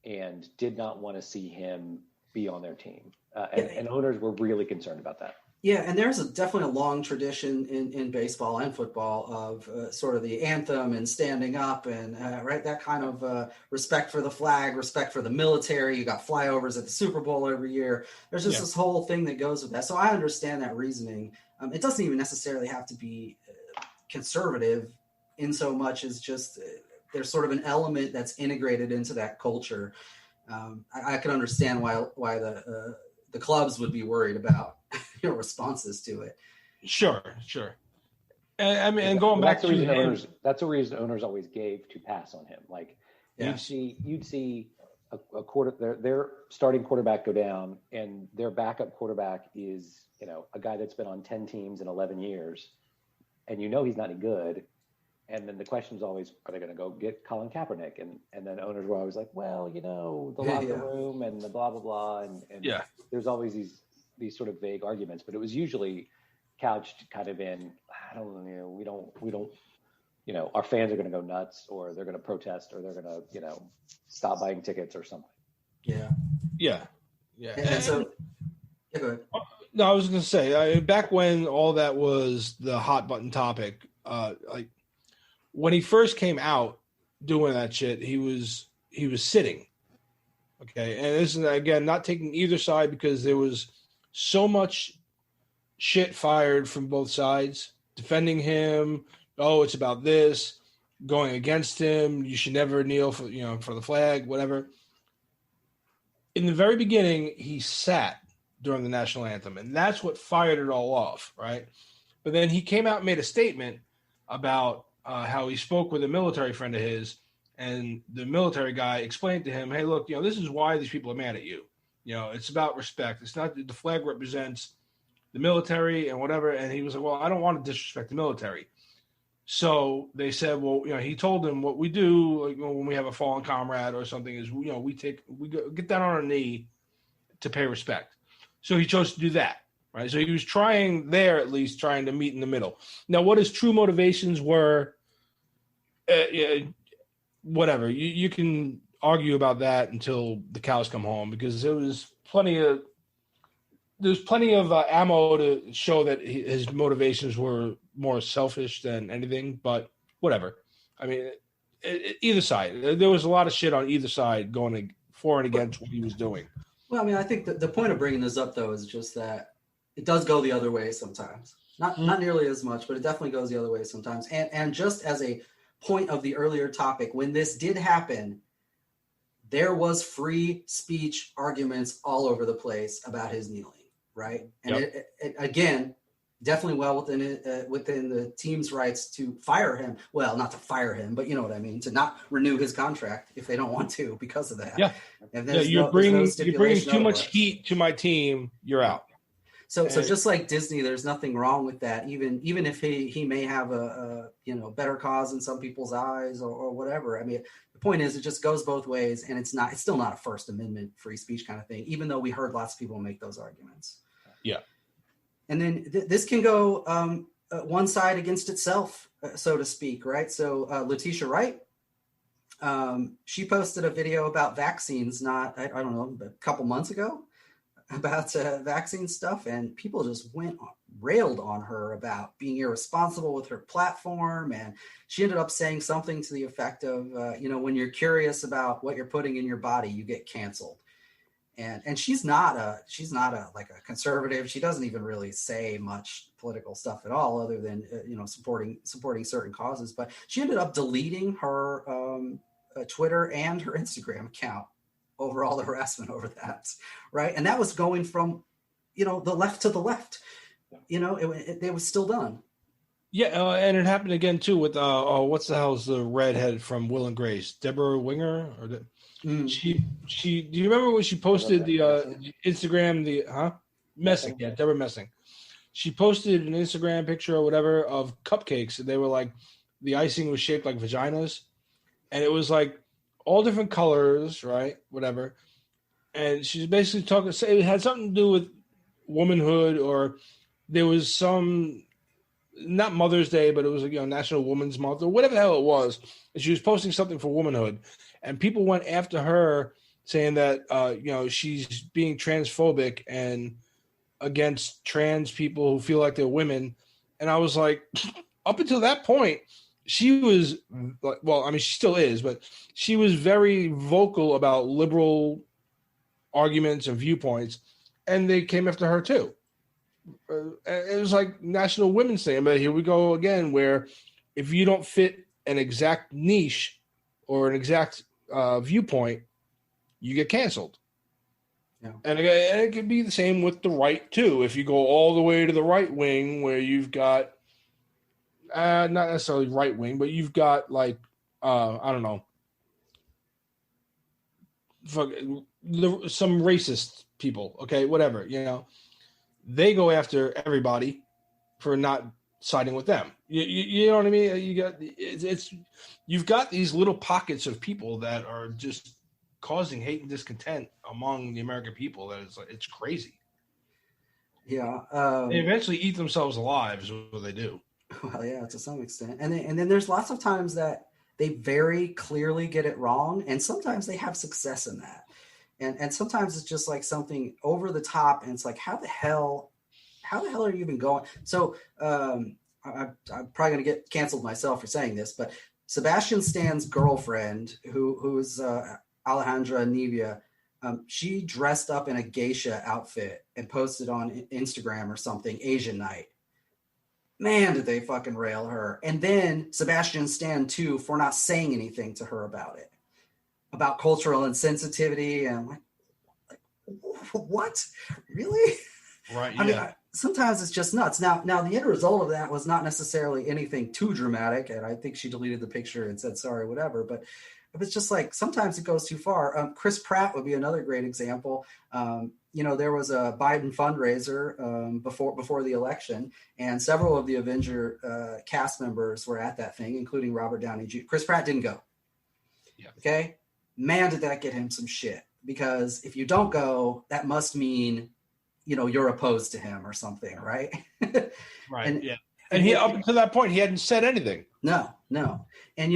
B: and did not want to see him be on their team, and owners were really concerned about that.
C: Yeah, and there's definitely a long tradition in baseball and football of sort of the anthem and standing up and that kind of respect for the flag, respect for the military. You got flyovers at the Super Bowl every year. There's just this whole thing that goes with that. So I understand that reasoning. It doesn't even necessarily have to be conservative in so much as just there's sort of an element that's integrated into that culture. I can understand why the clubs would be worried about responses to it.
A: Sure. And and going back to
B: that's a reason owners always gave to pass on him. Like you'd see their starting quarterback go down, and their backup quarterback is a guy that's been on 10 teams in 11 years, and he's not any good. And then the question is always, are they going to go get Colin Kaepernick? And then owners were always like, well, the locker room and the blah blah blah, and there's always these sort of vague arguments, but it was usually couched kind of in, I don't know, we don't, our fans are going to go nuts, or they're going to protest, or they're going to, stop buying tickets or something.
A: Yeah.
C: And so, go ahead.
A: No, I was going to say, back when all that was the hot button topic, like when he first came out doing that shit, he was sitting. Okay, and this is again not taking either side because there was so much shit fired from both sides defending him. Oh, it's about this, going against him. You should never kneel for the flag, whatever. In the very beginning, he sat during the national anthem, and that's what fired it all off, right? But then he came out and made a statement about how he spoke with a military friend of his, and the military guy explained to him, hey, look, this is why these people are mad at you. It's about respect. It's not the flag represents the military and whatever. And he was like, well, I don't want to disrespect the military. So they said, well, he told them what we do like, when we have a fallen comrade or something is, we get down on our knee to pay respect. So he chose to do that, right? So he was trying to meet in the middle. Now, what his true motivations were, whatever. You can argue about that until the cows come home because there's plenty of ammo to show that his motivations were more selfish than anything, but whatever. I mean, either side. There was a lot of shit on either side going for and against what he was doing.
C: Well, I mean, I think the point of bringing this up, though, is just that it does go the other way sometimes. Not nearly as much, but it definitely goes the other way sometimes. And just as a point of the earlier topic, when this did happen, there was free speech arguments all over the place about his kneeling. Right. And it again, definitely well within the team's rights to fire him. Well, not to fire him, but you know what I mean, to not renew his contract if they don't want to because of that.
A: Yeah. You're bringing too much heat to my team. You're out.
C: So just like Disney, there's nothing wrong with that. Even if he may have a better cause in some people's eyes or whatever. I mean, the point is, it just goes both ways, and it's still not a First Amendment free speech kind of thing, even though we heard lots of people make those arguments.
A: Yeah.
C: And then this can go one side against itself, so to speak, right? So Letitia Wright, she posted a video about vaccines I don't know, a couple months ago about vaccine stuff, and people just railed on her about being irresponsible with her platform. And she ended up saying something to the effect of, when you're curious about what you're putting in your body, you get canceled. And she's not a like a conservative. She doesn't even really say much political stuff at all, other than supporting certain causes. But she ended up deleting her Twitter and her Instagram account over all the harassment over that, right? And that was going from the left to the left. It was still done.
A: Yeah, and it happened again too with what's the hell's the redhead from Will and Grace, Deborah Winger, or she. Do you remember when she posted the Instagram Messing? Yeah, Deborah Messing. She posted an Instagram picture or whatever of cupcakes, and they were like the icing was shaped like vaginas, and it was like all different colors, right? Whatever, and she's basically it had something to do with womanhood, or there was some. Not Mother's Day, but it was National Women's Month or whatever the hell it was. And she was posting something for womanhood, and people went after her saying that she's being transphobic and against trans people who feel like they're women. And I was like, up until that point, she was she still is, but she was very vocal about liberal arguments and viewpoints, and they came after her too. It was like National Women's Day, but here we go again, where if you don't fit an exact niche or an exact viewpoint, you get canceled. Yeah. And it could be the same with the right too. If you go all the way to the right wing, where you've got not necessarily right wing, but you've got like I don't know, some racist people. Okay, whatever, they go after everybody for not siding with them. You know what I mean? You've got these little pockets of people that are just causing hate and discontent among the American people. That it's crazy.
C: Yeah,
A: they eventually eat themselves alive is what they do.
C: Well, yeah, to some extent. And then there's lots of times that they very clearly get it wrong, and sometimes they have success in that. And sometimes it's just like something over the top, and it's like, how the hell are you even going? So I'm probably going to get canceled myself for saying this, but Sebastian Stan's girlfriend, who's Alejandra Nevia, she dressed up in a geisha outfit and posted on Instagram or something, Asian night. Man, did they fucking rail her. And then Sebastian Stan, too, for not saying anything to her about it, about cultural insensitivity. And I'm like, what? Really?
A: Right.
C: I mean, sometimes it's just nuts. Now, the end result of that was not necessarily anything too dramatic. And I think she deleted the picture and said, sorry, whatever. But it was just like, sometimes it goes too far. Chris Pratt would be another great example. There was a Biden fundraiser before the election, and several of the Avenger cast members were at that thing, including Robert Downey Jr. Chris Pratt didn't go.
A: Yeah.
C: Okay. Man, did that get him some shit, because if you don't go, that must mean, you're opposed to him or something. Right.
A: Right.
C: And,
A: yeah. And he, up to that point, he hadn't said anything.
C: No. And,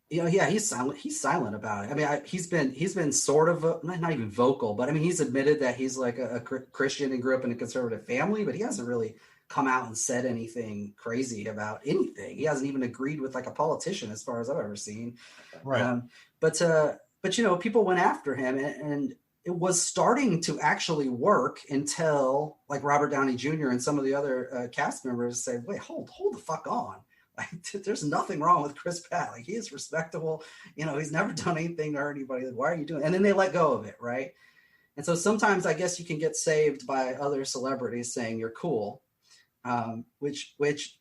C: he's silent. He's silent about it. I mean, he's been sort of not even vocal, but I mean, he's admitted that he's like a Christian and grew up in a conservative family, but he hasn't really come out and said anything crazy about anything. He hasn't even agreed with like a politician, as far as I've ever seen.
A: Right.
C: But people went after him, and it was starting to actually work until like Robert Downey Jr. and some of the other cast members said, "Wait, hold the fuck on." Like, there's nothing wrong with Chris Pratt. Like, he is respectable. He's never done anything to hurt anybody. Like, why are you doing it? And then they let go of it, right? And so sometimes I guess you can get saved by other celebrities saying you're cool, which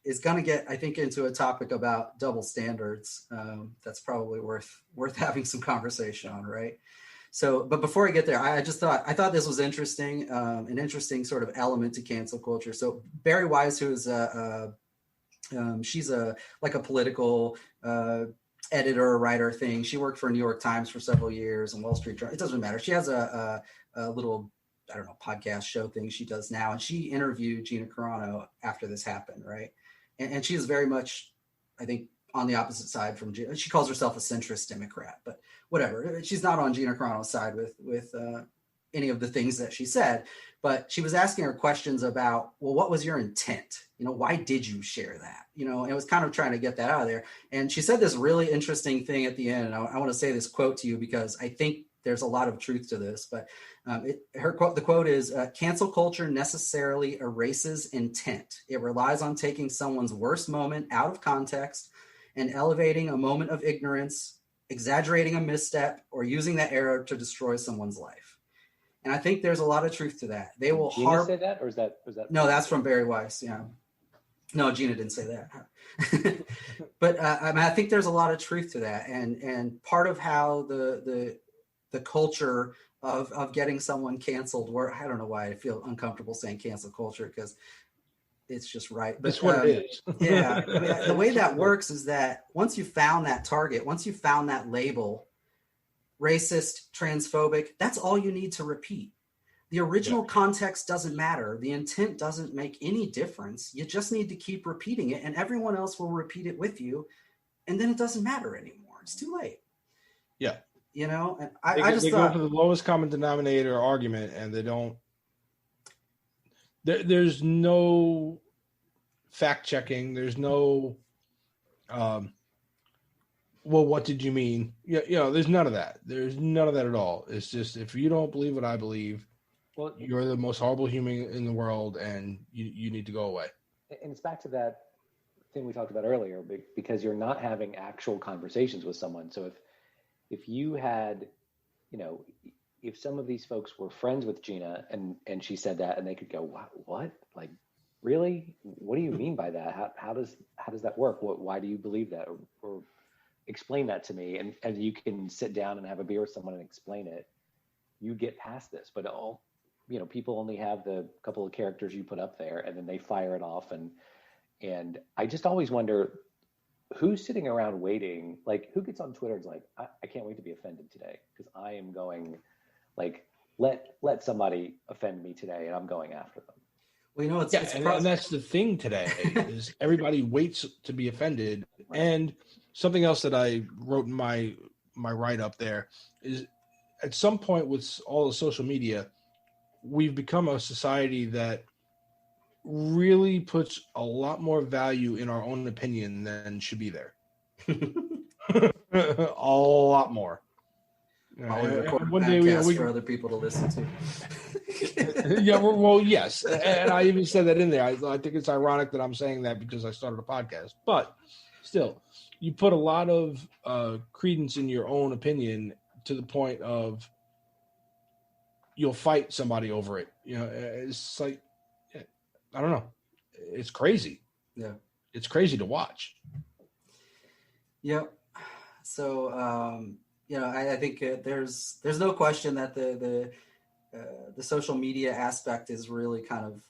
C: is going to get, I think, into a topic about double standards. That's probably worth having some conversation on, right? So, but before I get there, I thought this was interesting, an interesting sort of element to cancel culture. So Barry Weiss, who's she's a political editor, writer thing. She worked for New York Times for several years and Wall Street Journal. It doesn't matter. She has a little, I don't know, podcast show thing she does now. And she interviewed Gina Carano after this happened, right? And she is very much, I think, on the opposite side from Gina. She calls herself a centrist Democrat, but whatever. She's not on Gina Carano's side with any of the things that she said, but she was asking her questions about, well, what was your intent? Why did you share that? And it was kind of trying to get that out of there. And she said this really interesting thing at the end. And I want to say this quote to you because I think there's a lot of truth to this, but the quote is, cancel culture necessarily erases intent. It relies on taking someone's worst moment out of context and elevating a moment of ignorance, exaggerating a misstep, or using that error to destroy someone's life. And I think there's a lot of truth to that. They will
B: Gina say that, or is that?
C: No, that's from Barry Weiss. Yeah. No, Gina didn't say that. But I think there's a lot of truth to that. And part of how the culture of getting someone canceled, where I don't know why I feel uncomfortable saying cancel culture, because it's just right. But
A: that's what it is.
C: Yeah. I mean, the way that works is that once you found that target, once you found that label, racist, transphobic, that's all you need to repeat. The original context doesn't matter. The intent doesn't make any difference. You just need to keep repeating it, and everyone else will repeat it with you. And then it doesn't matter anymore. It's too late.
A: Yeah.
C: And
A: they go for the lowest common denominator argument, and they don't. There's no fact checking. There's no. Well, what did you mean? There's none of that. There's none of that at all. It's just, if you don't believe what I believe, well, you're the most horrible human in the world, and you need to go away.
B: And it's back to that thing we talked about earlier, because you're not having actual conversations with someone. So if you had, if some of these folks were friends with Gina and she said that, and they could go, what? Like, really? What do you mean by that? How does that work? Why do you believe that? Or explain that to me, and you can sit down and have a beer with someone and explain it. You get past this, but people only have the couple of characters you put up there, and then they fire it off. And I just always wonder who's sitting around waiting, like who gets on Twitter and is like, I can't wait to be offended today, because I am going, like, let somebody offend me today, and I'm going after them.
C: Well,
A: and that's the thing today is everybody waits to be offended. Right. And something else that I wrote in my write-up there is, at some point with all the social media, we've become a society that really puts a lot more value in our own opinion than should be there. A lot more.
C: While we record
A: one day
C: podcasts for other people to listen to.
A: Yeah, well, yes, and I even said that in there. I think it's ironic that I'm saying that because I started a podcast, but still, you put a lot of credence in your own opinion to the point of you'll fight somebody over it. You know, it's like, I don't know, it's crazy.
C: Yeah,
A: it's crazy to watch.
C: Yep. So, I think there's no question that the social media aspect is really kind of,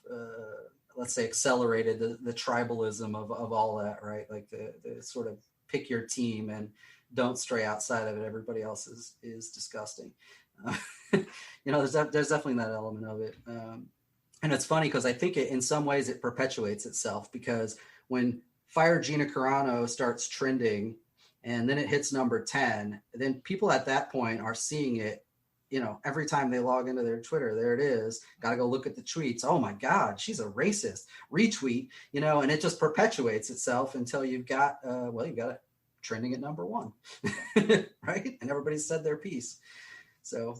C: let's say, accelerated the tribalism of all that, right? Like the sort of pick your team and don't stray outside of it. Everybody else is disgusting. There's definitely that element of it. And it's funny because I think in some ways it perpetuates itself, because when Fire Gina Carano starts trending and then it hits number 10, then people at that point are seeing it, every time they log into their Twitter. There it is. Got to go look at the tweets. Oh my God, she's a racist. Retweet, and it just perpetuates itself until you've got it trending at number 1, right? And everybody said their piece. So,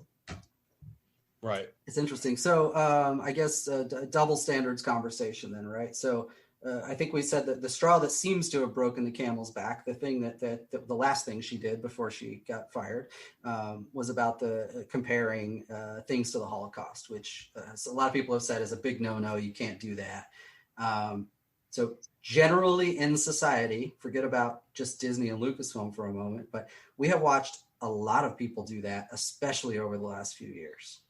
A: right.
C: It's interesting. So I guess double standards conversation then, right? So I think we said that the straw that seems to have broken the camel's back, the thing that the last thing she did before she got fired, was about the comparing things to the Holocaust, which a lot of people have said is a big no-no. You can't do that. So generally in society, forget about just Disney and Lucasfilm for a moment, but we have watched a lot of people do that, especially over the last few years.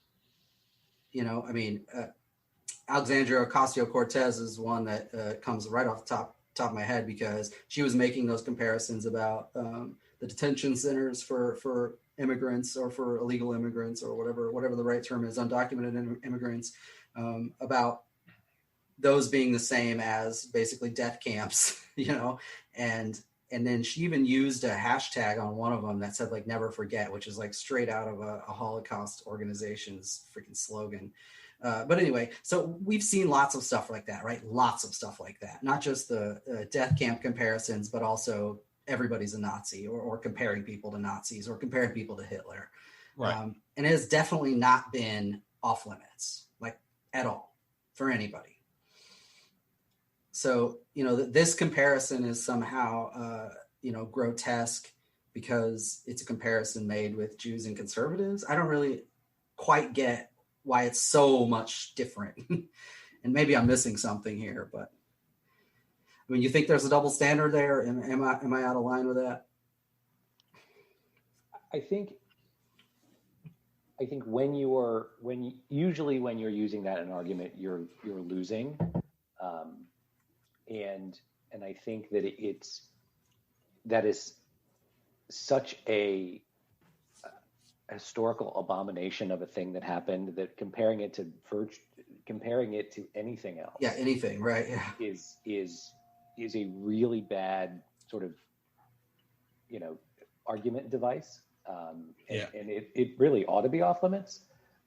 C: Alexandria Ocasio-Cortez is one that comes right off the top of my head, because she was making those comparisons about the detention centers for immigrants or for illegal immigrants or whatever the right term is, undocumented immigrants, about those being the same as basically death camps, and then she even used a hashtag on one of them that said like "never forget," which is like straight out of a Holocaust organization's freaking slogan. But anyway, so we've seen lots of stuff like that, right? Lots of stuff like that, not just the death camp comparisons, but also everybody's a Nazi, or comparing people to Nazis, or comparing people to Hitler.
A: Right.
C: And it has definitely not been off limits, like at all, for anybody. So, this comparison is somehow, grotesque because it's a comparison made with Jews and conservatives. I don't really quite get why it's so much different. And maybe I'm missing something here, but you think there's a double standard there? Am I out of line with that?
B: I think when you're using that in an argument, you're losing. And I think that that is such a historical abomination of a thing that happened, that comparing it to anything else,
C: anything, right,
B: is a really bad sort of argument device, and it really ought to be off limits,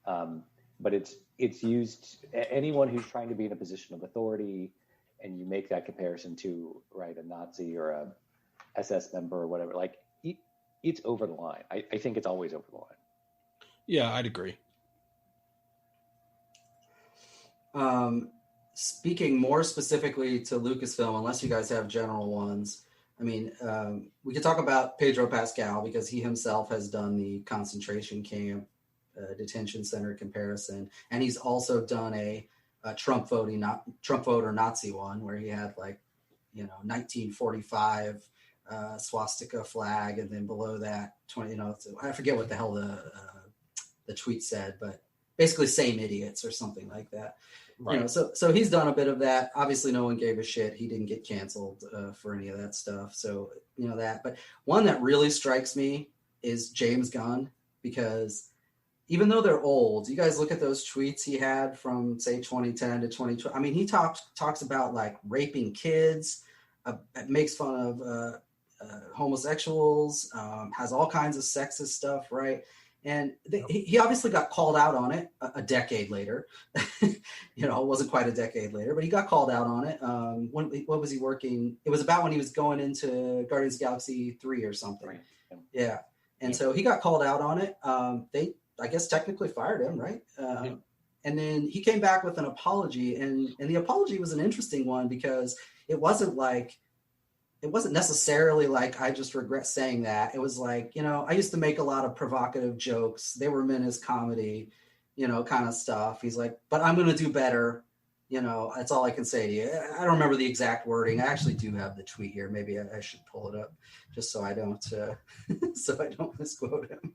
B: but it's used. Anyone who's trying to be in a position of authority, and you make that comparison to, right, a Nazi or a SS member or whatever, like it's over the line. I think it's always over the line.
A: Yeah, I'd agree.
C: Speaking more specifically to Lucasfilm, unless you guys have general ones, we could talk about Pedro Pascal, because he himself has done the concentration camp detention center comparison, and he's also done a Trump voter Nazi one, where he had 1945 swastika flag, and then below that 20. I forget what the hell the tweet said, but basically same idiots or something like that. Right. So he's done a bit of that. Obviously, no one gave a shit. He didn't get canceled for any of that stuff. So that. But one that really strikes me is James Gunn, because even though they're old, you guys look at those tweets he had from, say, 2010 to 2020. He talks about like raping kids, makes fun of homosexuals, has all kinds of sexist stuff, right? And he obviously got called out on it a decade later. It wasn't quite a decade later, but he got called out on it. What was he working? It was about when he was going into Guardians of the Galaxy 3 or something. Right. Yeah. And so he got called out on it. They, I guess, technically fired him, right? And then he came back with an apology. And the apology was an interesting one because it wasn't necessarily like, I just regret saying that. It was like, I used to make a lot of provocative jokes. They were meant as comedy, kind of stuff. He's like, but I'm going to do better. That's all I can say to you. I don't remember the exact wording. I actually do have the tweet here. Maybe I should pull it up just so I don't, misquote him.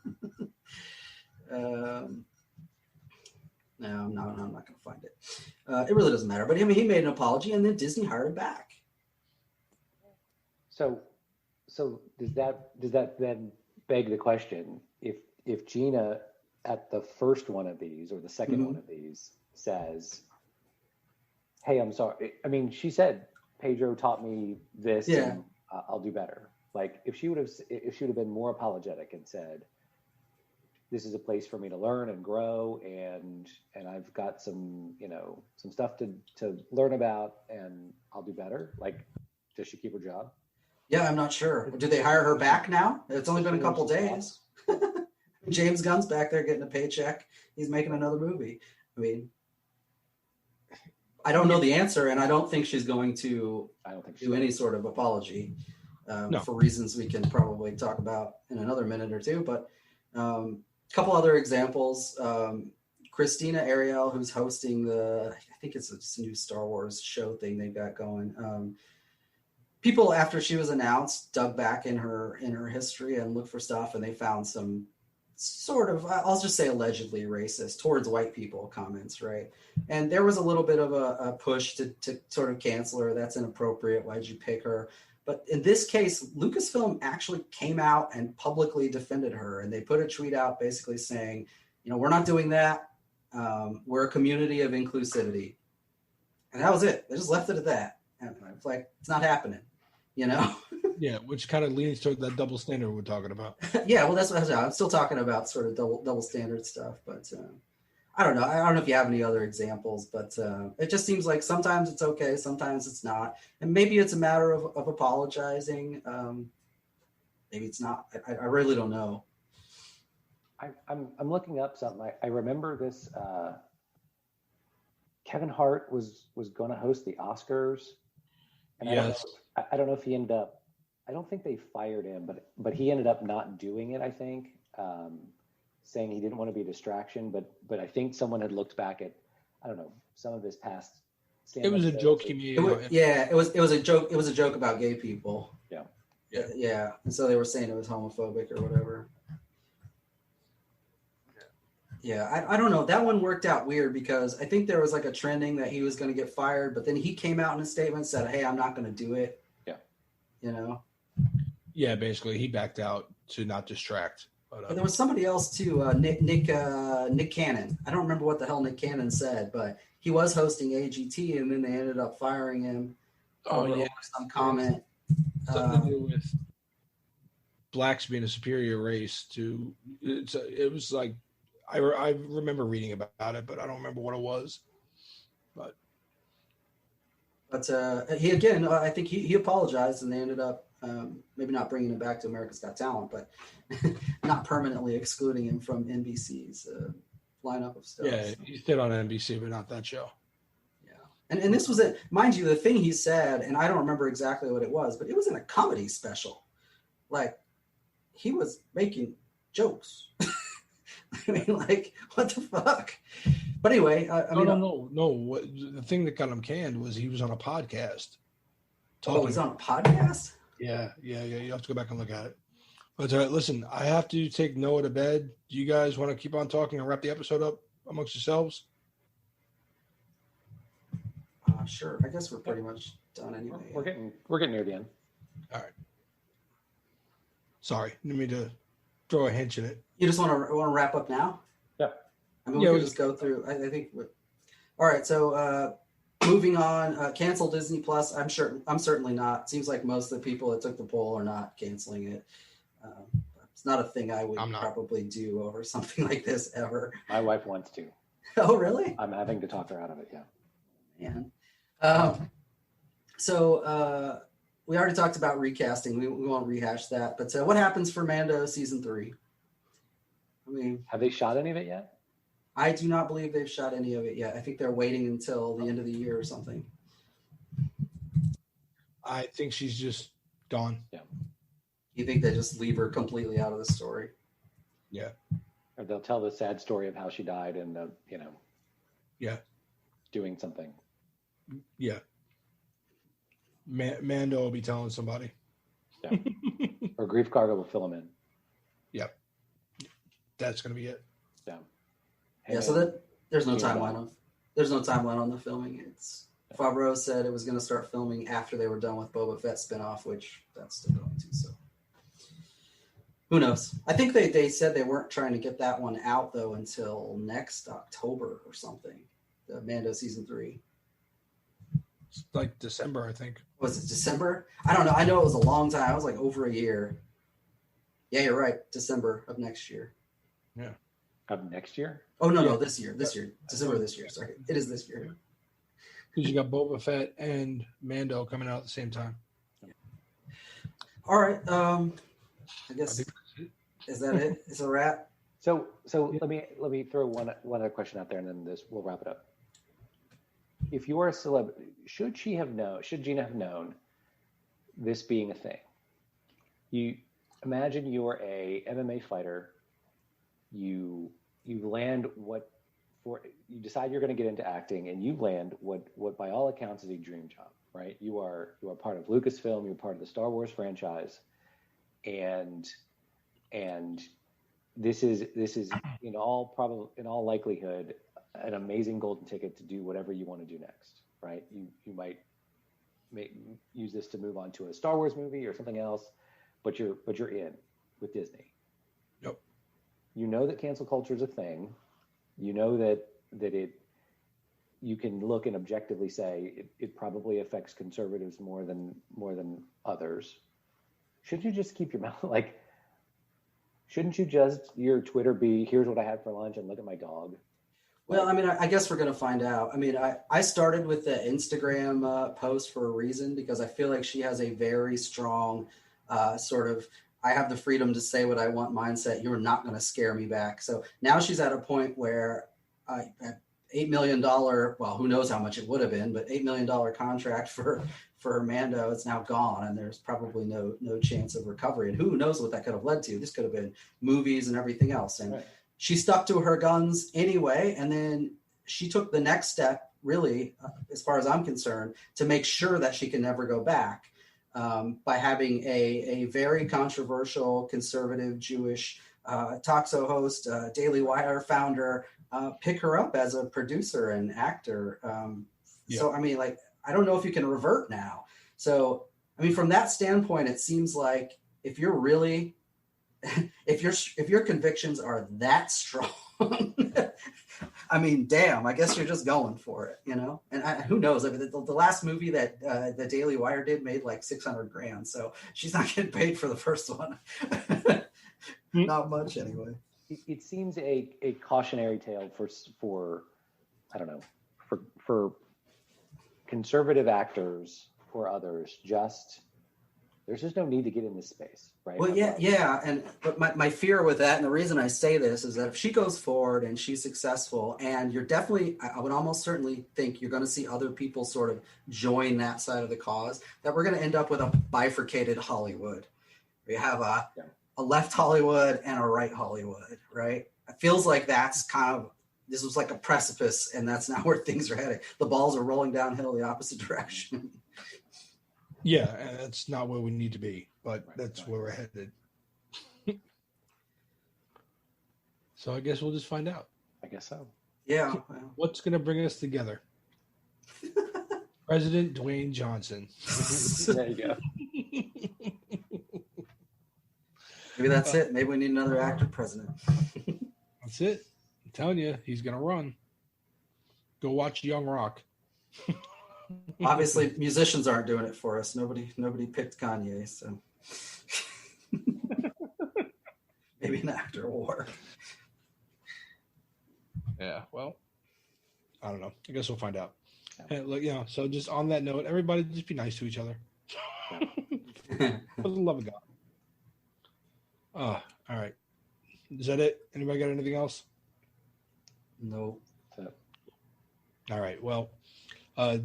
C: No, I'm not going to find it. It really doesn't matter. But he made an apology, and then Disney hired him back.
B: So does that then beg the question, if Gina at the first one of these or the second one of these says, hey, I'm sorry. I mean, she said, Pedro taught me this and I'll do better. Like if she would have been more apologetic and said, this is a place for me to learn and grow, and I've got some stuff to learn about, and I'll do better. Like, does she keep her job?
C: Yeah, I'm not sure. Do they hire her back now? It's only been a couple days. James Gunn's back there getting a paycheck. He's making another movie. I mean, I don't know the answer, and I don't think she's going to do any sort of apology for reasons we can probably talk about in another minute or two. But a couple other examples. Christina Ariel, who's hosting I think it's a new Star Wars show thing they've got going. People, after she was announced, dug back in her history and looked for stuff, and they found some sort of, I'll just say allegedly racist towards white people comments, right? And there was a little bit of a push to sort of cancel her. That's inappropriate. Why'd you pick her? But in this case, Lucasfilm actually came out and publicly defended her, and they put a tweet out basically saying, we're not doing that. We're a community of inclusivity. And that was it. They just left it at that. And it's like, it's not happening.
A: Yeah, which kind of leans toward that double standard we're talking about.
C: Yeah, well, that's what I'm still talking about, sort of double standard stuff. But I don't know. I don't know if you have any other examples, but it just seems like sometimes it's okay, sometimes it's not, and maybe it's a matter of apologizing. Maybe it's not. I really don't know.
B: I'm looking up something. I remember this. Kevin Hart was going to host the Oscars. And
A: yes.
B: I don't know if he ended up, I don't think they fired him, but he ended up not doing it, I think, saying he didn't want to be a distraction. But I think someone had looked back at, I don't know, some of his past
A: stand-up. It was a joke he made.
C: It was a joke. It was a joke about gay people.
A: Yeah.
C: And so they were saying it was homophobic or whatever. Yeah, I don't know. That one worked out weird because I think there was like a trending that he was going to get fired, but then he came out in a statement and said, hey, I'm not going to do it. Yeah.
A: Yeah, basically he backed out to not distract.
C: But there was somebody else too, Nick Cannon. I don't remember what the hell Nick Cannon said, but he was hosting AGT and then they ended up firing him over some comment.
A: Something to do with blacks being a superior race to it was like I remember reading about it, but I don't remember what it was. But
C: he again, I think he apologized, and they ended up maybe not bringing him back to America's Got Talent, but not permanently excluding him from NBC's lineup of stuff.
A: Yeah, he stayed on NBC, but not that show.
C: Yeah, and this was it. Mind you, the thing he said, and I don't remember exactly what it was, but it was in a comedy special. Like he was making jokes. I mean, like, what the fuck? But anyway,
A: No. The thing that got him canned was he was on a podcast.
C: Oh, he's on a podcast?
A: Yeah. You have to go back and look at it. But listen, I have to take Noah to bed. Do you guys want to keep on talking and wrap the episode up amongst yourselves?
C: Sure. I guess we're pretty much done anyway.
B: We're getting near the end.
A: All right. Sorry, didn't mean to throw a hinge in it.
C: You just want to wrap up now?
B: Yeah.
C: I mean, we can just go through. I think. All right. So moving on. Cancel Disney Plus. I'm certainly not. Seems like most of the people that took the poll are not canceling it. It's not a thing I would
A: I'm not.
C: probably do over something like this ever.
B: My wife wants to.
C: Oh, really?
B: I'm having to talk her out of it. Yeah.
C: Man. So we already talked about recasting. We won't rehash that. But what happens for Mando season 3? I mean,
B: have they shot any of it yet?
C: I do not believe they've shot any of it yet. I think they're waiting until the end of the year or something.
A: I think she's just gone.
B: Yeah.
C: You think they just leave her completely out of the story?
A: Yeah.
B: Or they'll tell the sad story of how she died and,
A: Yeah.
B: doing something.
A: Yeah. Mando will be telling somebody.
B: Yeah. Or Grief Cargo will fill him in.
A: Yep. That's going to be it.
B: Yeah.
C: Yeah, so there's no timeline on the filming. Favreau said it was going to start filming after they were done with Boba Fett spinoff, which that's still going to. So who knows? I think they said they weren't trying to get that one out though until next October or something. The Mando season 3.
A: It's like December, I think.
C: Was it December? I don't know. I know it was a long time. It was like over a year. Yeah, you're right. December of next year.
B: Yeah. Of next year?
C: Oh no, this year. December this year. Sorry, it is this year.
A: Because you got Boba Fett and Mando coming out at the same time.
C: All right. I guess is that it? It's a wrap.
B: So let me throw one other question out there, and then we'll wrap it up. If you're a celebrity, should Gina have known this being a thing? You imagine you're a MMA fighter. You land you decide you're going to get into acting, and you land what by all accounts is a dream job, right? You are part of Lucasfilm, you're part of the Star Wars franchise, and this is in all likelihood an amazing golden ticket to do whatever you want to do next, right? You might use this to move on to a Star Wars movie or something else, but you're in with Disney.
A: Yep.
B: You know that cancel culture is a thing. You know that you can look and objectively say it probably affects conservatives more than others. Should you just keep your mouth like? Shouldn't you just your Twitter be here's what I had for lunch and look at my dog?
C: Well, I mean, I guess we're going to find out. I mean, I started with the Instagram post for a reason because I feel like she has a very strong sort of I have the freedom to say what I want mindset. You're not going to scare me back. So now she's at a point where $8 million, well, who knows how much it would have been, but $8 million contract for Mando, it's now gone, and there's probably no chance of recovery. And who knows what that could have led to? This could have been movies and everything else. And right. She stuck to her guns anyway, and then she took the next step, really, as far as I'm concerned, to make sure that she can never go back. By having a very controversial conservative Jewish talk show host, Daily Wire founder, pick her up as a producer and actor. So, I mean, like, I don't know if you can revert now. So, I mean, from that standpoint, it seems like if you're really, if your convictions are that strong, I mean, damn, I guess you're just going for it, you know? And who knows? I mean, the last movie that the Daily Wire did made like $600,000. So she's not getting paid for the first one. Not much anyway.
B: It seems a cautionary tale for I don't know, for conservative actors or others. There's just no need to get in this space, right?
C: Well, yeah. But my fear with that, and the reason I say this is that if she goes forward and she's successful, and you're definitely, I would almost certainly think you're going to see other people sort of join that side of the cause, that we're going to end up with a bifurcated Hollywood. We have a left Hollywood and a right Hollywood, right? It feels like that's kind of, this was like a precipice, and that's not where things are heading. The balls are rolling downhill the opposite direction.
A: Yeah, and that's not where we need to be, but that's where we're headed. So I guess we'll just find out.
B: I guess so.
C: Yeah.
A: What's going to bring us together? President Dwayne Johnson.
B: There you go.
C: Maybe that's it. Maybe we need another actor president.
A: That's it. I'm telling you, he's going to run. Go watch Young Rock.
C: Obviously, musicians aren't doing it for us. Nobody picked Kanye, so. after war.
A: Yeah, well, I don't know. I guess we'll find out. And look, so just on that note, everybody just be nice to each other. For the love of God. Oh, all right. Is that it? Anybody got anything else?
C: No.
A: All right. Well,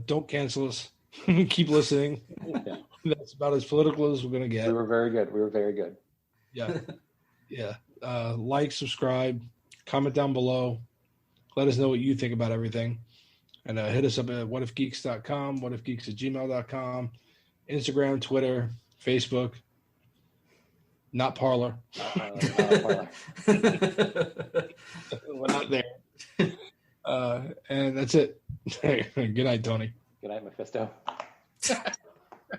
A: don't cancel us. Keep listening.
B: Yeah.
A: That's about as political as we're going to get.
B: We were very good.
A: Yeah. Yeah. Like, subscribe, comment down below. Let us know what you think about everything. And hit us up at whatifgeeks.com, whatifgeeks@gmail.com, Instagram, Twitter, Facebook. Not Parlor.
B: Parlor.
A: We're not there. And that's it. Good night, Tony.
B: Good night, Mephisto.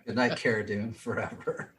C: Good night, Cara Dune, forever.